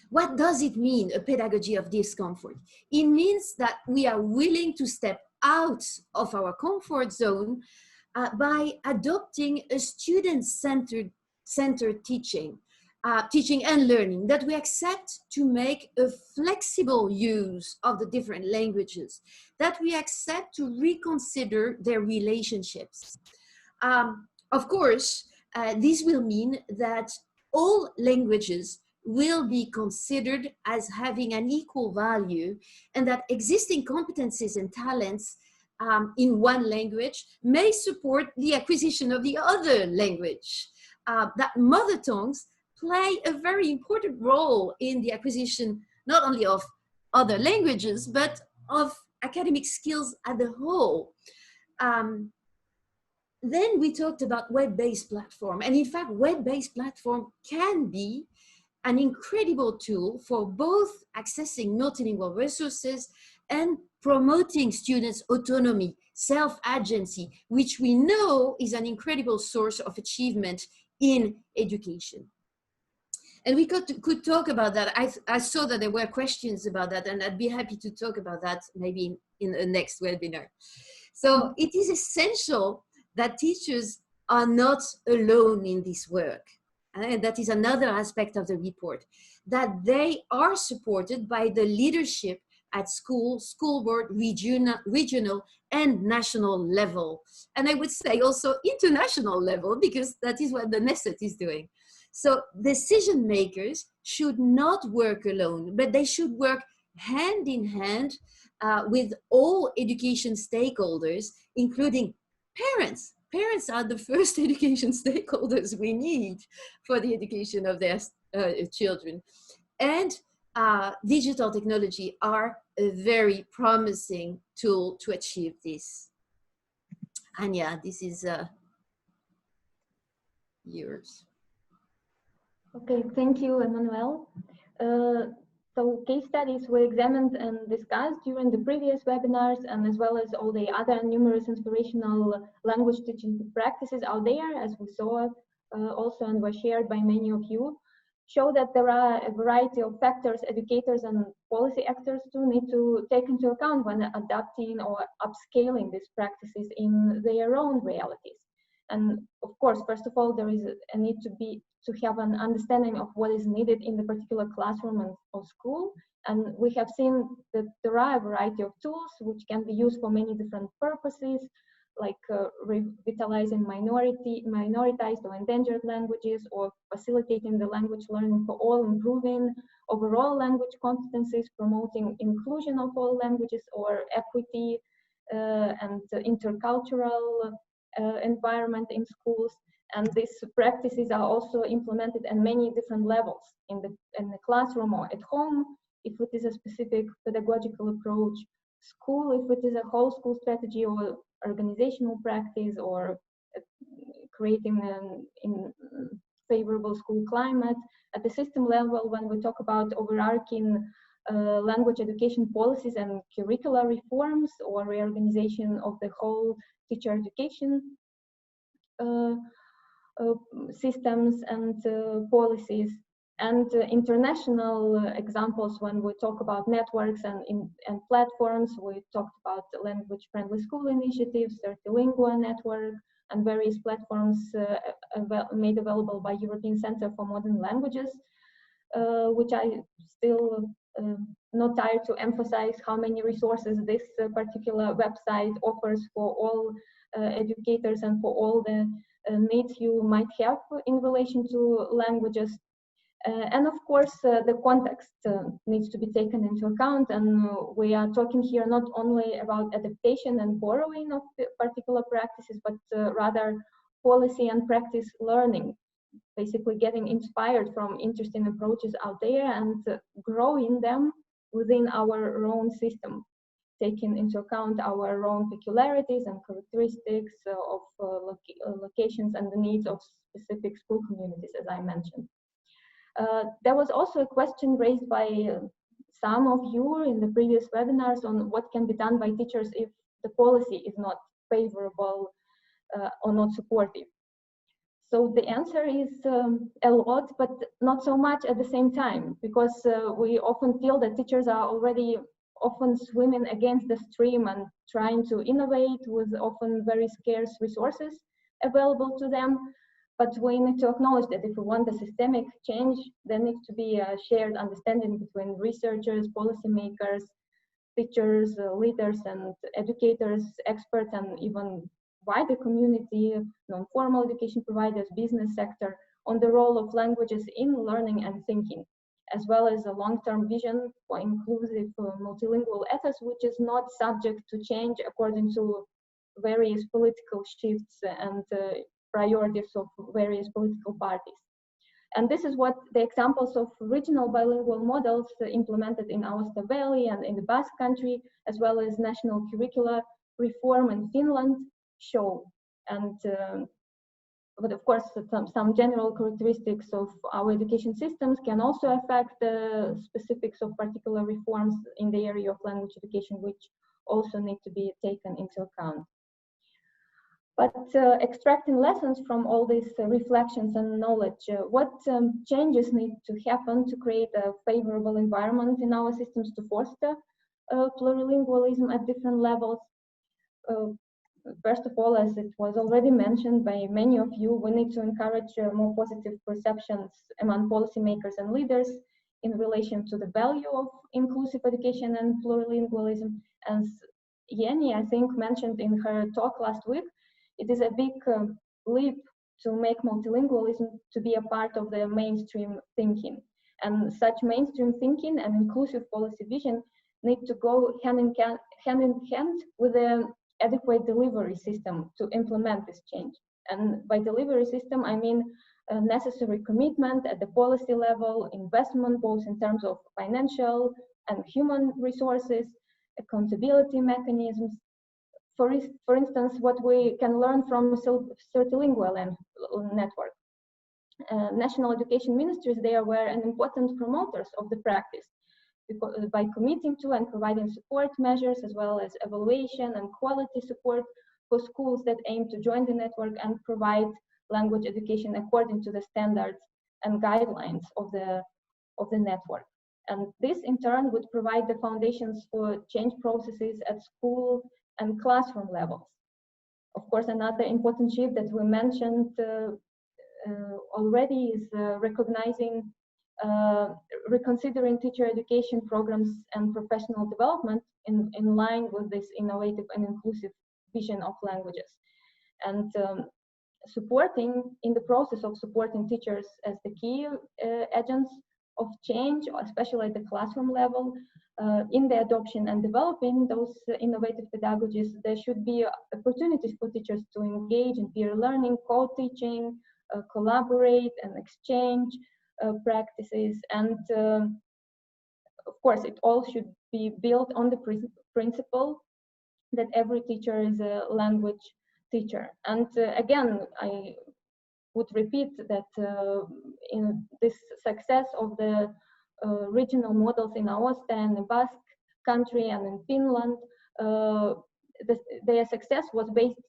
What does it mean, a pedagogy of discomfort? It means that we are willing to step out of our comfort zone by adopting a student-centered teaching and learning, that we accept to make a flexible use of the different languages, that we accept to reconsider their relationships. Of course, this will mean that all languages will be considered as having an equal value, and that existing competencies and talents in one language may support the acquisition of the other language. That mother tongues play a very important role in the acquisition not only of other languages, but of academic skills as a whole. Then we talked about web-based platform, and in fact, web-based platform can be an incredible tool for both accessing multilingual resources and promoting students' autonomy, self-agency, which we know is an incredible source of achievement in education. And we could talk about that. I saw that there were questions about that, and I'd be happy to talk about that maybe in the next webinar. So it is essential that teachers are not alone in this work. And that is another aspect of the report, that they are supported by the leadership at school board, regional and national level. And I would say also international level, because that is what the NESET is doing. So decision makers should not work alone, but they should work hand in hand with all education stakeholders, including parents. Parents are the first education stakeholders we need for the education of their children. And digital technology are a very promising tool to achieve this. And yeah, this is yours. Okay, thank you, Emmanuelle. So case studies were examined and discussed during the previous webinars, and as well as all the other numerous inspirational language teaching practices out there, as we saw also and were shared by many of you, show that there are a variety of factors educators and policy actors too need to take into account when adapting or upscaling these practices in their own realities. And of course, first of all, there is a need to have an understanding of what is needed in the particular classroom or school. And we have seen that there are a variety of tools which can be used for many different purposes, like revitalizing minoritized or endangered languages, or facilitating the language learning for all, improving overall language competencies, promoting inclusion of all languages, or equity and intercultural environment in schools. And these practices are also implemented at many different levels in the classroom or at home, if it is a specific pedagogical approach, school, if it is a whole school strategy or organizational practice, or creating in favorable school climate. At the system level, when we talk about overarching language education policies and curricular reforms, or reorganization of the whole teacher education systems and policies. And international examples, when we talk about networks and platforms, we talked about language-friendly school initiatives, Certilingua network, and various platforms made available by European Center for Modern Languages, which I still not tired to emphasize how many resources this particular website offers for all educators and for all the needs you might have in relation to languages. And of course, the context needs to be taken into account, and we are talking here not only about adaptation and borrowing of particular practices, but rather policy and practice learning, basically getting inspired from interesting approaches out there and growing them within our own system, taking into account our own peculiarities and characteristics of locations and the needs of specific school communities, as I mentioned. There was also a question raised by some of you in the previous webinars on what can be done by teachers if the policy is not favorable or not supportive. So the answer is a lot, but not so much at the same time, because we often feel that teachers are already often swimming against the stream and trying to innovate with often very scarce resources available to them. But we need to acknowledge that if we want a systemic change, there needs to be a shared understanding between researchers, policymakers, teachers, leaders, and educators, experts, and even wider community, non-formal education providers, business sector, on the role of languages in learning and thinking, as well as a long-term vision for inclusive multilingual ethos, which is not subject to change according to various political shifts and priorities of various political parties. And this is what the examples of regional bilingual models implemented in Aosta Valley and in the Basque Country, as well as national curricula reform in Finland, show. And but of course, some general characteristics of our education systems can also affect the specifics of particular reforms in the area of language education, which also need to be taken into account. But extracting lessons from all these reflections and knowledge, what changes need to happen to create a favorable environment in our systems to foster plurilingualism at different levels? First of all, as it was already mentioned by many of you, we need to encourage more positive perceptions among policymakers and leaders in relation to the value of inclusive education and plurilingualism. As Jenny, I think, mentioned in her talk last week, it is a big leap to make multilingualism to be a part of the mainstream thinking. And such mainstream thinking and inclusive policy vision need to go hand in hand with an adequate delivery system to implement this change. And by delivery system, I mean a necessary commitment at the policy level, investment both in terms of financial and human resources, accountability mechanisms. For instance, what we can learn from Certilingua network. National education ministries, they were an important promoters of the practice because by committing to and providing support measures as well as evaluation and quality support for schools that aim to join the network and provide language education according to the standards and guidelines of the network. And this in turn would provide the foundations for change processes at school and classroom levels. Of course, another important shift that we mentioned already is reconsidering teacher education programs and professional development in line with this innovative and inclusive vision of languages. And supporting, in the process of supporting teachers as the key agents of change, especially at the classroom level, in the adoption and developing those innovative pedagogies, there should be opportunities for teachers to engage in peer learning, co-teaching, collaborate and exchange practices. And of course, it all should be built on the principle that every teacher is a language teacher. And again, I would repeat that in this success of the regional models in Aosta and the Basque Country and in Finland, their success was based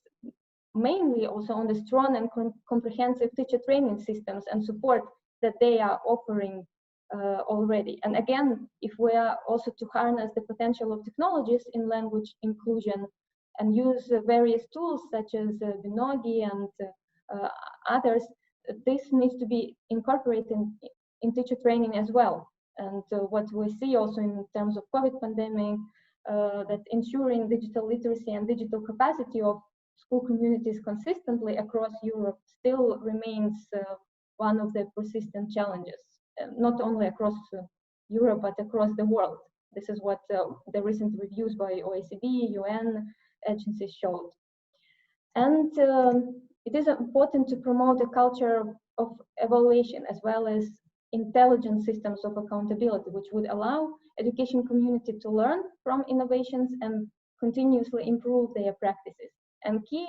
mainly also on the strong and comprehensive teacher training systems and support that they are offering already. And again, if we are also to harness the potential of technologies in language inclusion and use various tools such as Binogi and others, this needs to be incorporated in teacher training as well. And what we see also in terms of COVID pandemic, that ensuring digital literacy and digital capacity of school communities consistently across Europe still remains one of the persistent challenges, not only across Europe, but across the world. This is what the recent reviews by OECD, UN agencies showed. And it is important to promote a culture of evaluation as well as intelligent systems of accountability, which would allow education community to learn from innovations and continuously improve their practices. And key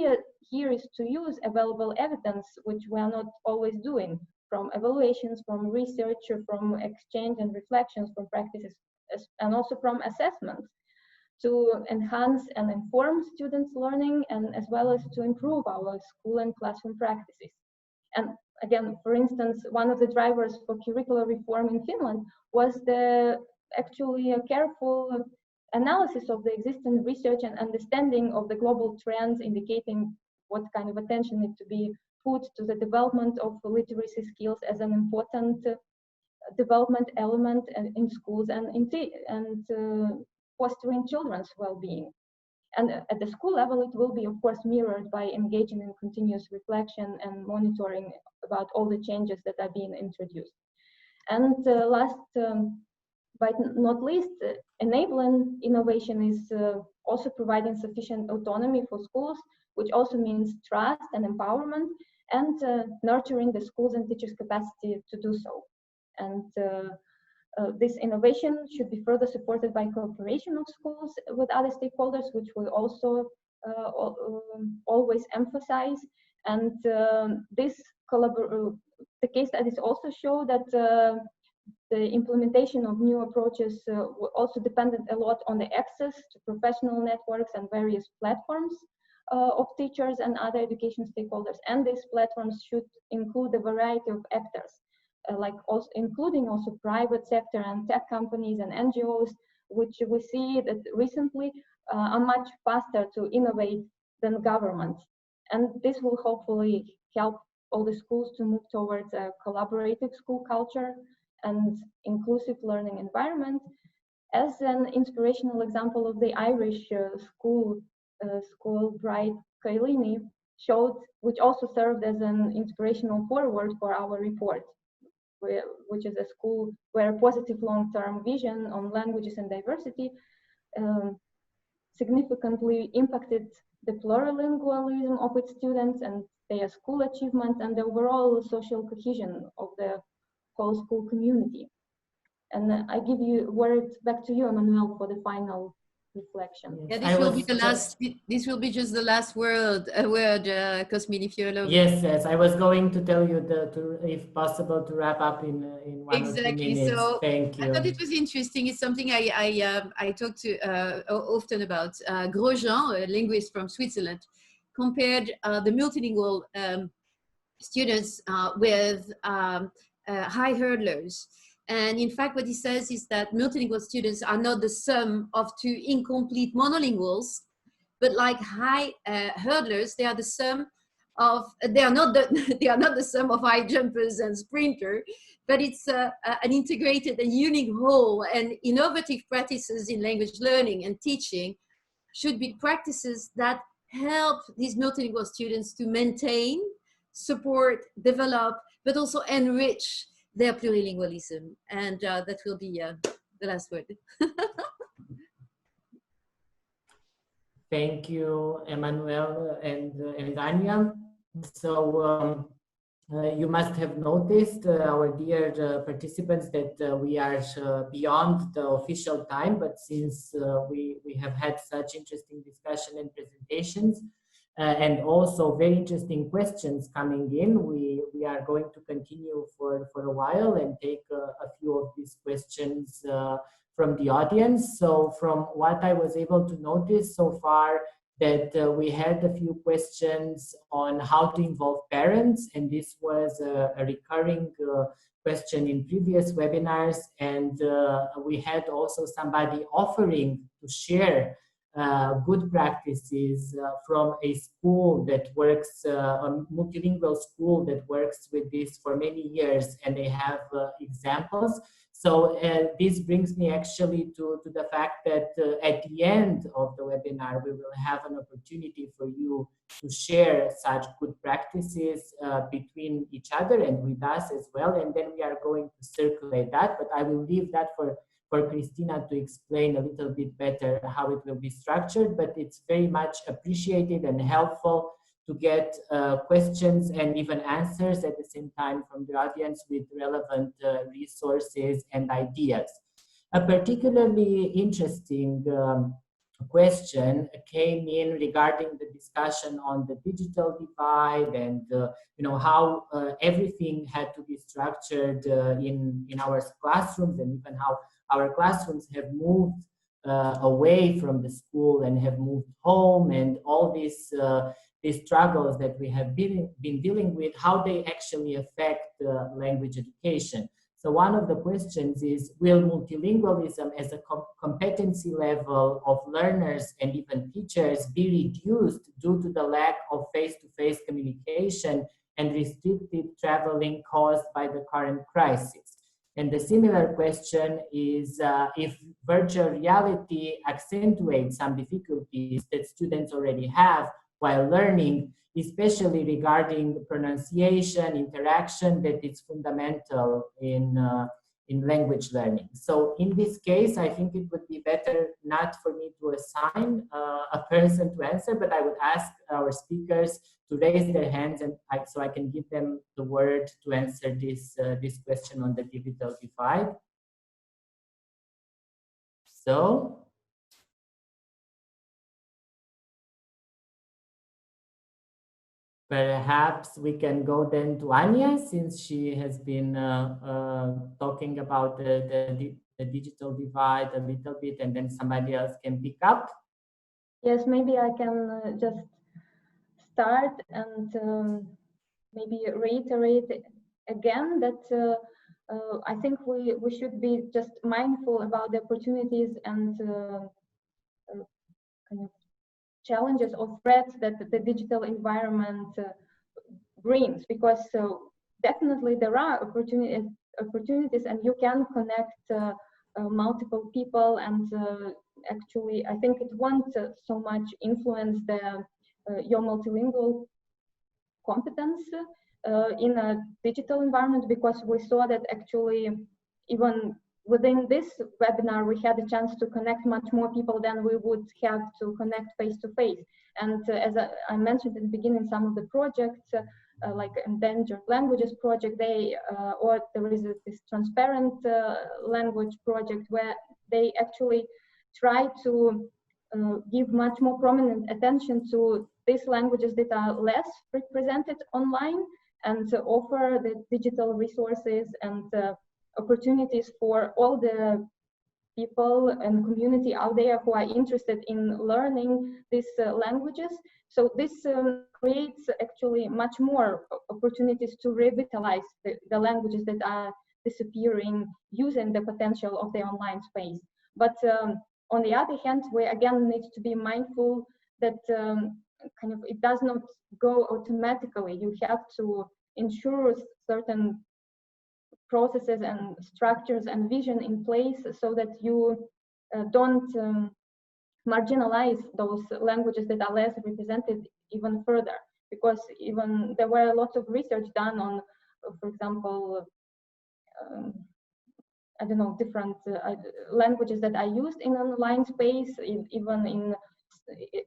here is to use available evidence, which we are not always doing, from evaluations, from research, from exchange and reflections from practices, and also from assessments, to enhance and inform students' learning, and as well as to improve our school and classroom practices. And again, for instance, one of the drivers for curricular reform in Finland was actually a careful analysis of the existing research and understanding of the global trends, indicating what kind of attention needs to be put to the development of literacy skills as an important development element in schools and fostering children's well-being. And at the school level, it will be, of course, mirrored by engaging in continuous reflection and monitoring about all the changes that are being introduced. And last but not least, enabling innovation is also providing sufficient autonomy for schools, which also means trust and empowerment, and nurturing the schools and teachers' capacity to do so. And this innovation should be further supported by cooperation of schools with other stakeholders, which we also always emphasize. And the case studies also show that the implementation of new approaches also depended a lot on the access to professional networks and various platforms of teachers and other education stakeholders. And these platforms should include a variety of actors, including also private sector and tech companies and NGOs, which we see that recently are much faster to innovate than governments. And this will hopefully help all the schools to move towards a collaborative school culture and inclusive learning environment. As an inspirational example of the Irish school Bright Kailini showed, which also served as an inspirational foreword for our report, which is a school where a positive long-term vision on languages and diversity significantly impacted the plurilingualism of its students and their school achievements and the overall social cohesion of the whole school community. And I give you word back to you, Emmanuelle, for the final reflection. Yeah, this will be the last. This will be just the last word. Cosmin, if you allow me. Yes. I was going to tell you if possible, to wrap up in 1 or 2 minutes. So thank you. I thought it was interesting. It's something I talk to often about. Grosjean, a linguist from Switzerland, compared the multilingual students with high hurdlers. And in fact, what he says is that multilingual students are not the sum of two incomplete monolinguals, but like high hurdlers, they are the sum of, they are not the sum of high jumpers and sprinters, but it's an integrated and unique whole. And innovative practices in language learning and teaching should be practices that help these multilingual students to maintain, support, develop, but also enrich their plurilingualism. And that will be the last word. Thank you, Emmanuelle and Daniel. So you must have noticed, our dear participants, that we are beyond the official time, but since we have had such interesting discussion and presentations, and also very interesting questions coming in, we are going to continue for a while and take a few of these questions from the audience. So from what I was able to notice so far, that we had a few questions on how to involve parents, and this was a recurring question in previous webinars, and we had also somebody offering to share good practices from a school that works, a multilingual school that works with this for many years, and they have examples. So this brings me actually to the fact that at the end of the webinar, we will have an opportunity for you to share such good practices between each other and with us as well. And then we are going to circulate that, but I will leave that for Kristina to explain a little bit better how it will be structured, but it's very much appreciated and helpful to get questions and even answers at the same time from the audience with relevant resources and ideas. A particularly interesting question came in regarding the discussion on the digital divide and how everything had to be structured in our classrooms, and even how our classrooms have moved away from the school and have moved home, and all these struggles that we have been dealing with, how they actually affect language education. So one of the questions is, will multilingualism as a competency level of learners and even teachers be reduced due to the lack of face-to-face communication and restricted traveling caused by the current crisis? And the similar question is if virtual reality accentuates some difficulties that students already have while learning, especially regarding pronunciation, interaction, that is fundamental in language learning. So in this case, I think it would be better not for me to assign a person to answer, but I would ask our speakers to raise their hands, and so I can give them the word to answer this question on the digital divide. So, perhaps we can go then to Anya, since she has been talking about the digital divide a little bit, and then somebody else can pick up. Yes, maybe I can just start and maybe reiterate again that I think we should be just mindful about the opportunities and kind of challenges or threats that the digital environment brings, because definitely there are opportunities and you can connect multiple people, and actually I think it won't so much influence your multilingual competence in a digital environment, because we saw that actually even within this webinar we had a chance to connect much more people than we would have to connect face to face. And as I mentioned in the beginning, some of the projects like endangered languages project, or there is this transparent language project where they actually try to give much more prominent attention to these languages that are less represented online, and offer the digital resources and opportunities for all the people and community out there who are interested in learning these languages. So this creates actually much more opportunities to revitalize the languages that are disappearing using the potential of the online space. But on the other hand, we again need to be mindful that kind of it does not go automatically. You have to ensure certain processes and structures and vision in place so that you don't marginalize those languages that are less represented even further. Because even there were lots of research done on, for example, I don't know, different languages that are used in online space, even in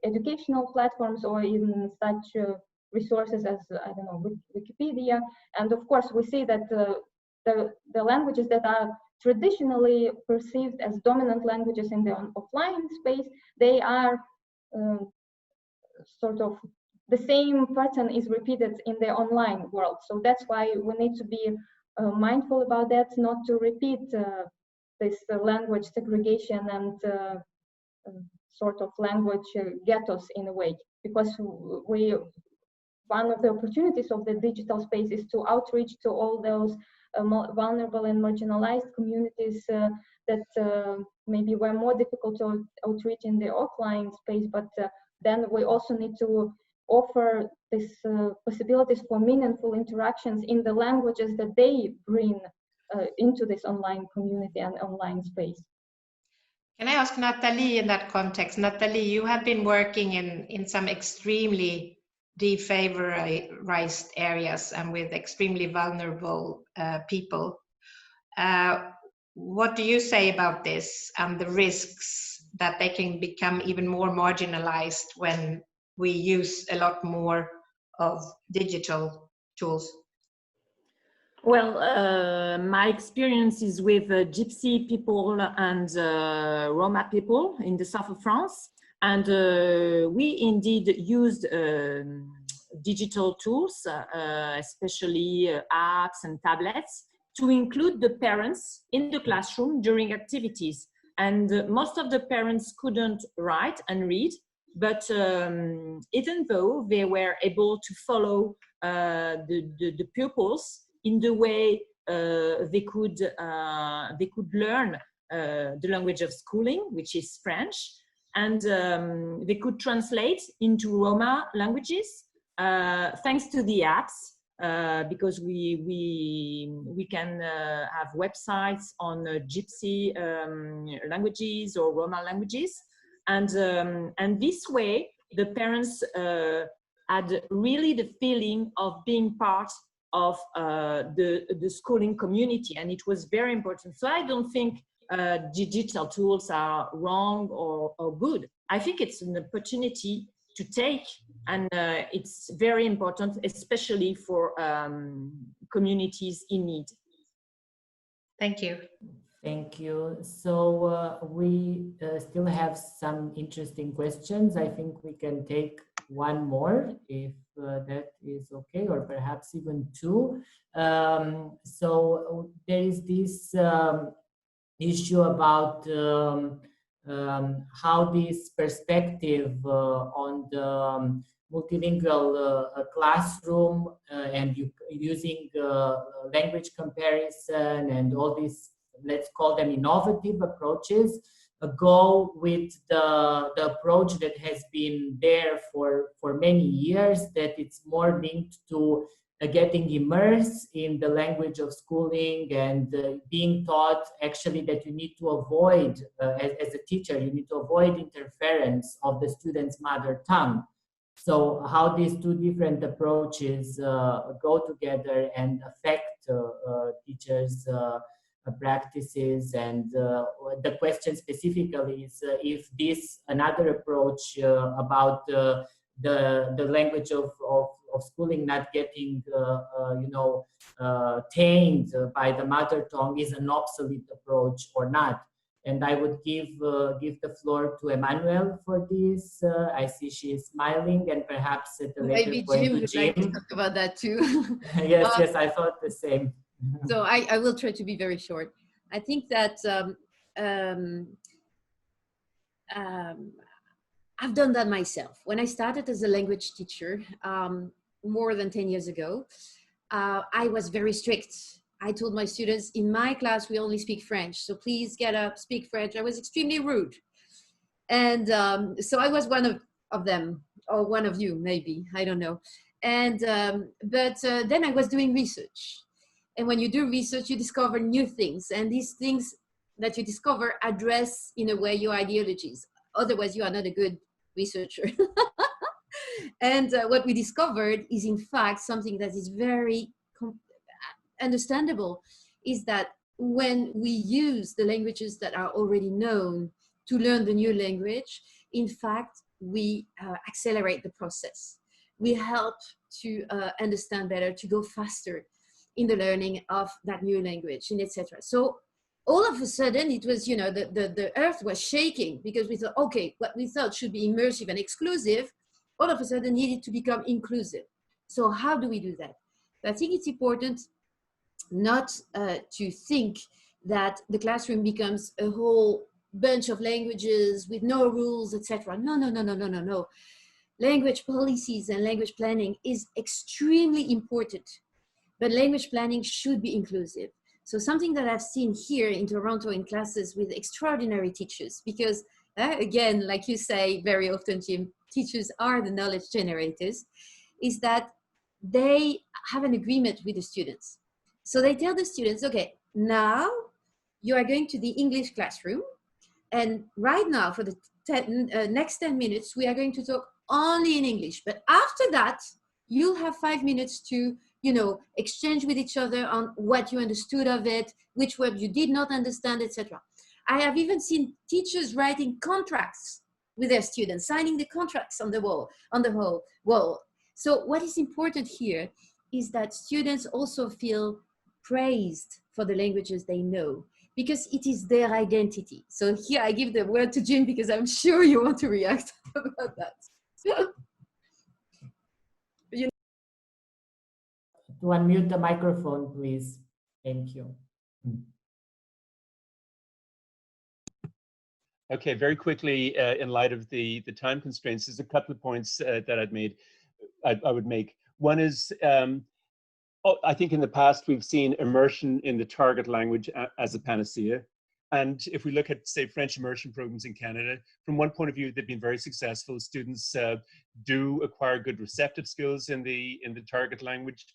educational platforms or in such resources as, I don't know, Wikipedia. And of course, we see that the languages that are traditionally perceived as dominant languages in the offline space, they are sort of the same pattern is repeated in the online world. So that's why we need to be mindful about that, not to repeat this language segregation and sort of language ghettos in a way, because one of the opportunities of the digital space is to outreach to all those more vulnerable and marginalized communities that maybe were more difficult to outreach in the offline space, but then we also need to offer these possibilities for meaningful interactions in the languages that they bring into this online community and online space. Can I ask Nathalie in that context? Nathalie, you have been working in some extremely defavorized areas and with extremely vulnerable people. What do you say about this and the risks that they can become even more marginalized when we use a lot more of digital tools? Well, my experience is with Gypsy people and Roma people in the south of France. And we indeed used digital tools, especially apps and tablets, to include the parents in the classroom during activities. And most of the parents couldn't write and read, but even though they were able to follow the pupils in the way they could learn the language of schooling, which is French, and they could translate into Roma languages thanks to the apps, because we can have websites on Gypsy languages or Roma languages, and this way the parents had really the feeling of being part of the schooling community, and it was very important. So I don't think digital tools are wrong or good. I think it's an opportunity to take, and it's very important, especially for communities in need. Thank you. Thank you. So we still have some interesting questions. I think we can take one more if that is okay, or perhaps even two. So there is this issue about how this perspective on the multilingual classroom and using language comparison and all these, let's call them innovative approaches, go with the approach that has been there for many years, that it's more linked to getting immersed in the language of schooling and being taught actually that you need to avoid, as a teacher, you need to avoid interference of the student's mother tongue. So how these two different approaches go together and affect teachers' practices, and the question specifically is if this another approach about the language of schooling not getting tamed by the mother tongue is an obsolete approach or not. And I would give the floor to Emmanuelle for this. I see she is smiling, and perhaps at a later Maybe point Jim to would Jim. like to talk about that too. Yes, I thought the same. So I will try to be very short. I think that I've done that myself. When I started as a language teacher more than 10 years ago, I was very strict. I told my students, in my class, we only speak French, so please get up, speak French. I was extremely rude. And so I was one of them, or one of you, maybe, I don't know. And but then I was doing research. And when you do research, you discover new things. And these things that you discover address, in a way, your ideologies. Otherwise, you are not a good researcher. And what we discovered is, in fact, something that is very understandable, is that when we use the languages that are already known to learn the new language, in fact, we accelerate the process. We help to understand better, to go faster in the learning of that new language, and etc. So all of a sudden it was, the earth was shaking, because we thought, okay, what we thought should be immersive and exclusive, all of a sudden needed to become inclusive. So how do we do that? I think it's important not to think that the classroom becomes a whole bunch of languages with no rules, etc. No. Language policies and language planning is extremely important. but language planning should be inclusive. So something that I've seen here in Toronto in classes with extraordinary teachers, because again, like you say very often, Jim, teachers are the knowledge generators, is that they have an agreement with the students. So they tell the students, okay, now you are going to the English classroom, and right now for the next 10 minutes, we are going to talk only in English. But after that, you'll have 5 minutes to, exchange with each other on what you understood of it, which word you did not understand, etc. I have even seen teachers writing contracts with their students, signing the contracts on the wall, wall. So what is important here is that students also feel praised for the languages they know, because it is their identity. So here I give the word to Jim, because I'm sure you want to react about that. To unmute the microphone, please. Thank you. Okay, very quickly, in light of the time constraints, there's a couple of points that I would make. One is, I think in the past we've seen immersion in the target language as a panacea. And if we look at, say, French immersion programs in Canada, from one point of view, they've been very successful. Students do acquire good receptive skills in the target language.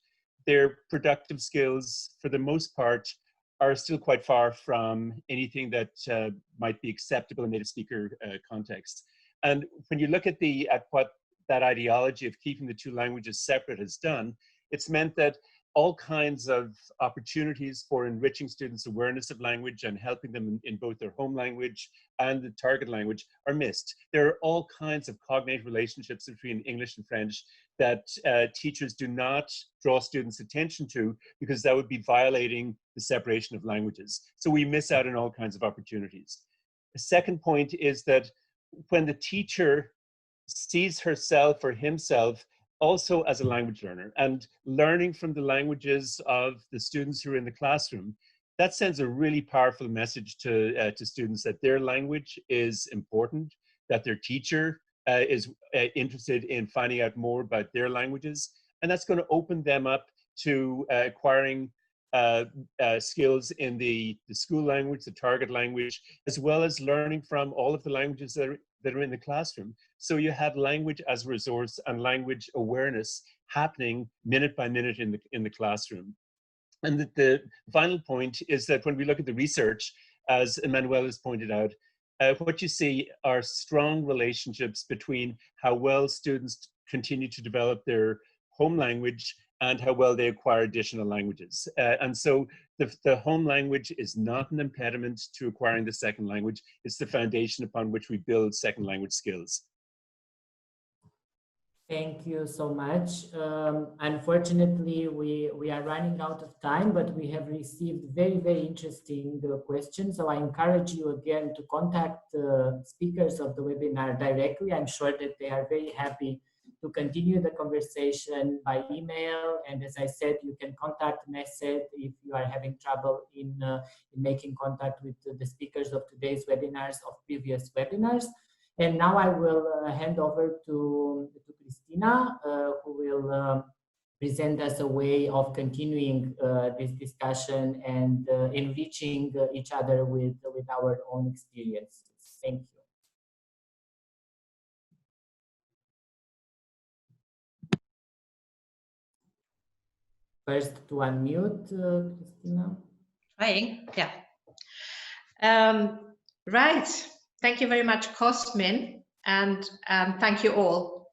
Their productive skills, for the most part, are still quite far from anything that might be acceptable in native speaker context. And when you look at what that ideology of keeping the two languages separate has done, it's meant that all kinds of opportunities for enriching students' awareness of language and helping them in both their home language and the target language are missed. There are all kinds of cognate relationships between English and French that teachers do not draw students' attention to, because that would be violating the separation of languages. So we miss out on all kinds of opportunities. The second point is that when the teacher sees herself or himself also as a language learner and learning from the languages of the students who are in the classroom, that sends a really powerful message to students that their language is important, that their teacher is interested in finding out more about their languages, and that's going to open them up to acquiring skills in the school language, the target language, as well as learning from all of the languages that are in the classroom. So you have language as a resource and language awareness happening minute by minute in the classroom. And the final point is that when we look at the research, as Emmanuelle has pointed out, what you see are strong relationships between how well students continue to develop their home language and how well they acquire additional languages. And so the home language is not an impediment to acquiring the second language. It's the foundation upon which we build second language skills. Thank you so much. Unfortunately, we are running out of time, but we have received very, very interesting questions. So I encourage you again to contact the speakers of the webinar directly. I'm sure that they are very happy to continue the conversation by email. And as I said, you can contact NESET if you are having trouble in making contact with the speakers of today's webinars or previous webinars. And now I will hand over to Kristina, who will present us a way of continuing this discussion and enriching each other with our own experiences. Thank you. First to unmute, Kristina. Trying, yeah. Right. Thank you very much, Cosmin, and thank you all.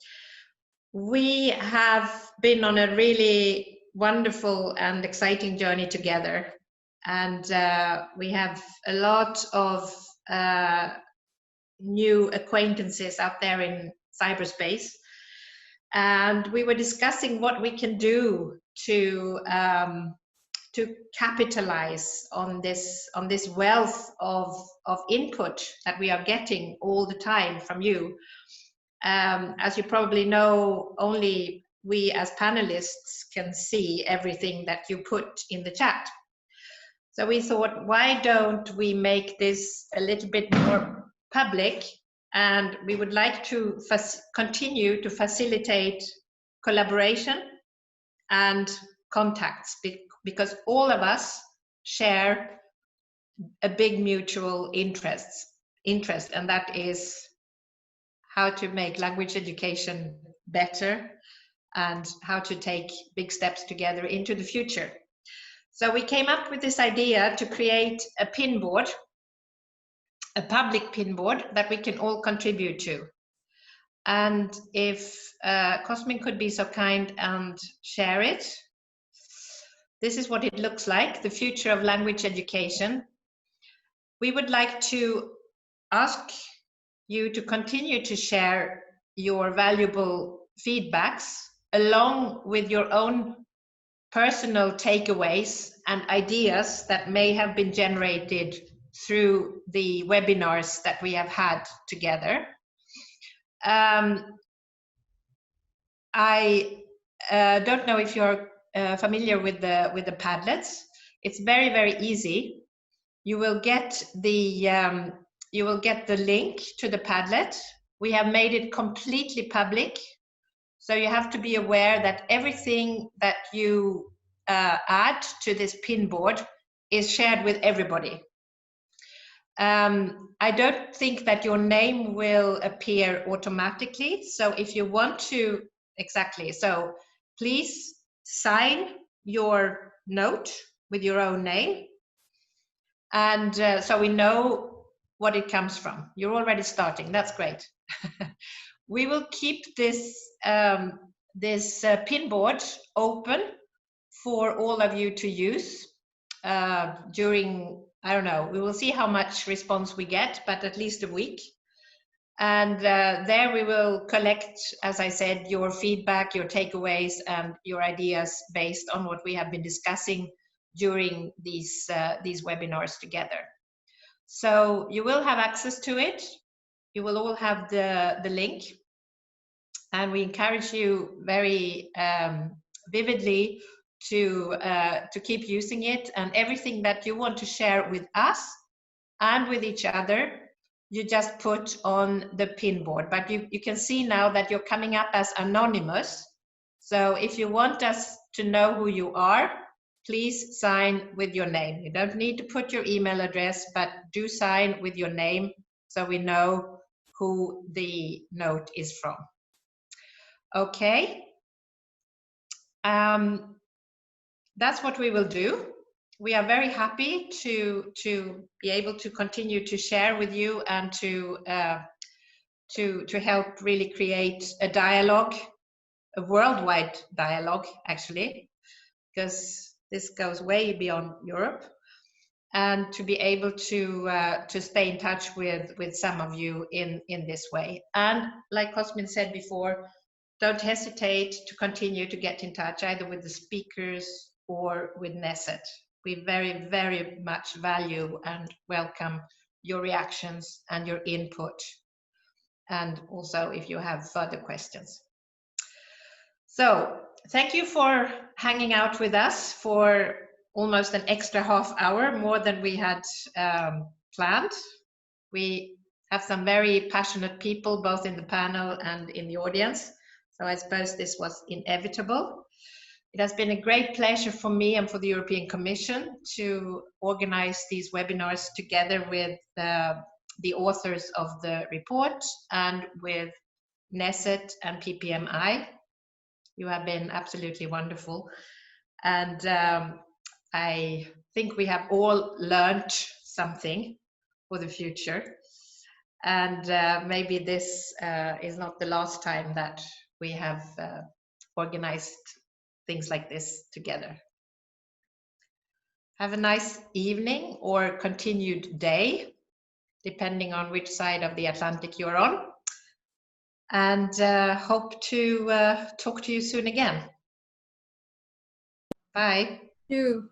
We have been on a really wonderful and exciting journey together, and we have a lot of new acquaintances out there in cyberspace. And we were discussing what we can do to capitalize on this wealth of input that we are getting all the time from you. As you probably know, only we as panelists can see everything that you put in the chat. So we thought, why don't we make this a little bit more public? And we would like to continue to facilitate collaboration and contacts, because all of us share a big mutual interest, and that is how to make language education better and how to take big steps together into the future. So we came up with this idea to create a pin board, a public pin board that we can all contribute to. And if Cosmin could be so kind and share it. This is what it looks like, the future of language education. We would like to ask you to continue to share your valuable feedbacks along with your own personal takeaways and ideas that may have been generated through the webinars that we have had together. I don't know if you're familiar with the Padlets. It's very, very easy. You will get the link to the Padlet. We have made it completely public, so you have to be aware that everything that you add to this pin board is shared with everybody. I don't think that your name will appear automatically, so if you want to, exactly, so please sign your note with your own name, and so we know what it comes from. You're already starting, that's great. We will keep this pin board open for all of you to use during, I don't know, we will see how much response we get, but at least a week. And there we will collect, as I said, your feedback, your takeaways, and your ideas based on what we have been discussing during these webinars together. So you will have access to it. You will all have the link. And we encourage you very vividly to keep using it, and everything that you want to share with us and with each other, you just put on the pin board. But you can see now that you're coming up as anonymous. So if you want us to know who you are, please sign with your name. You don't need to put your email address, but do sign with your name so we know who the note is from. Okay. That's what we will do. We are very happy to be able to continue to share with you and to help really create a dialogue, a worldwide dialogue, actually, because this goes way beyond Europe, and to be able to stay in touch with some of you in this way. And like Cosmin said before, don't hesitate to continue to get in touch either with the speakers or with NESET. We very, very much value and welcome your reactions and your input, and also if you have further questions. So thank you for hanging out with us for almost an extra half hour, more than we had planned. We have some very passionate people both in the panel and in the audience, so I suppose this was inevitable. It has been a great pleasure for me and for the European Commission to organize these webinars together with the authors of the report and with NESET and PPMI. You have been absolutely wonderful. And I think we have all learned something for the future. And maybe this is not the last time that we have organized things like this together. Have a nice evening or continued day, depending on which side of the Atlantic you're on. And hope to talk to you soon again. Bye. Thank you.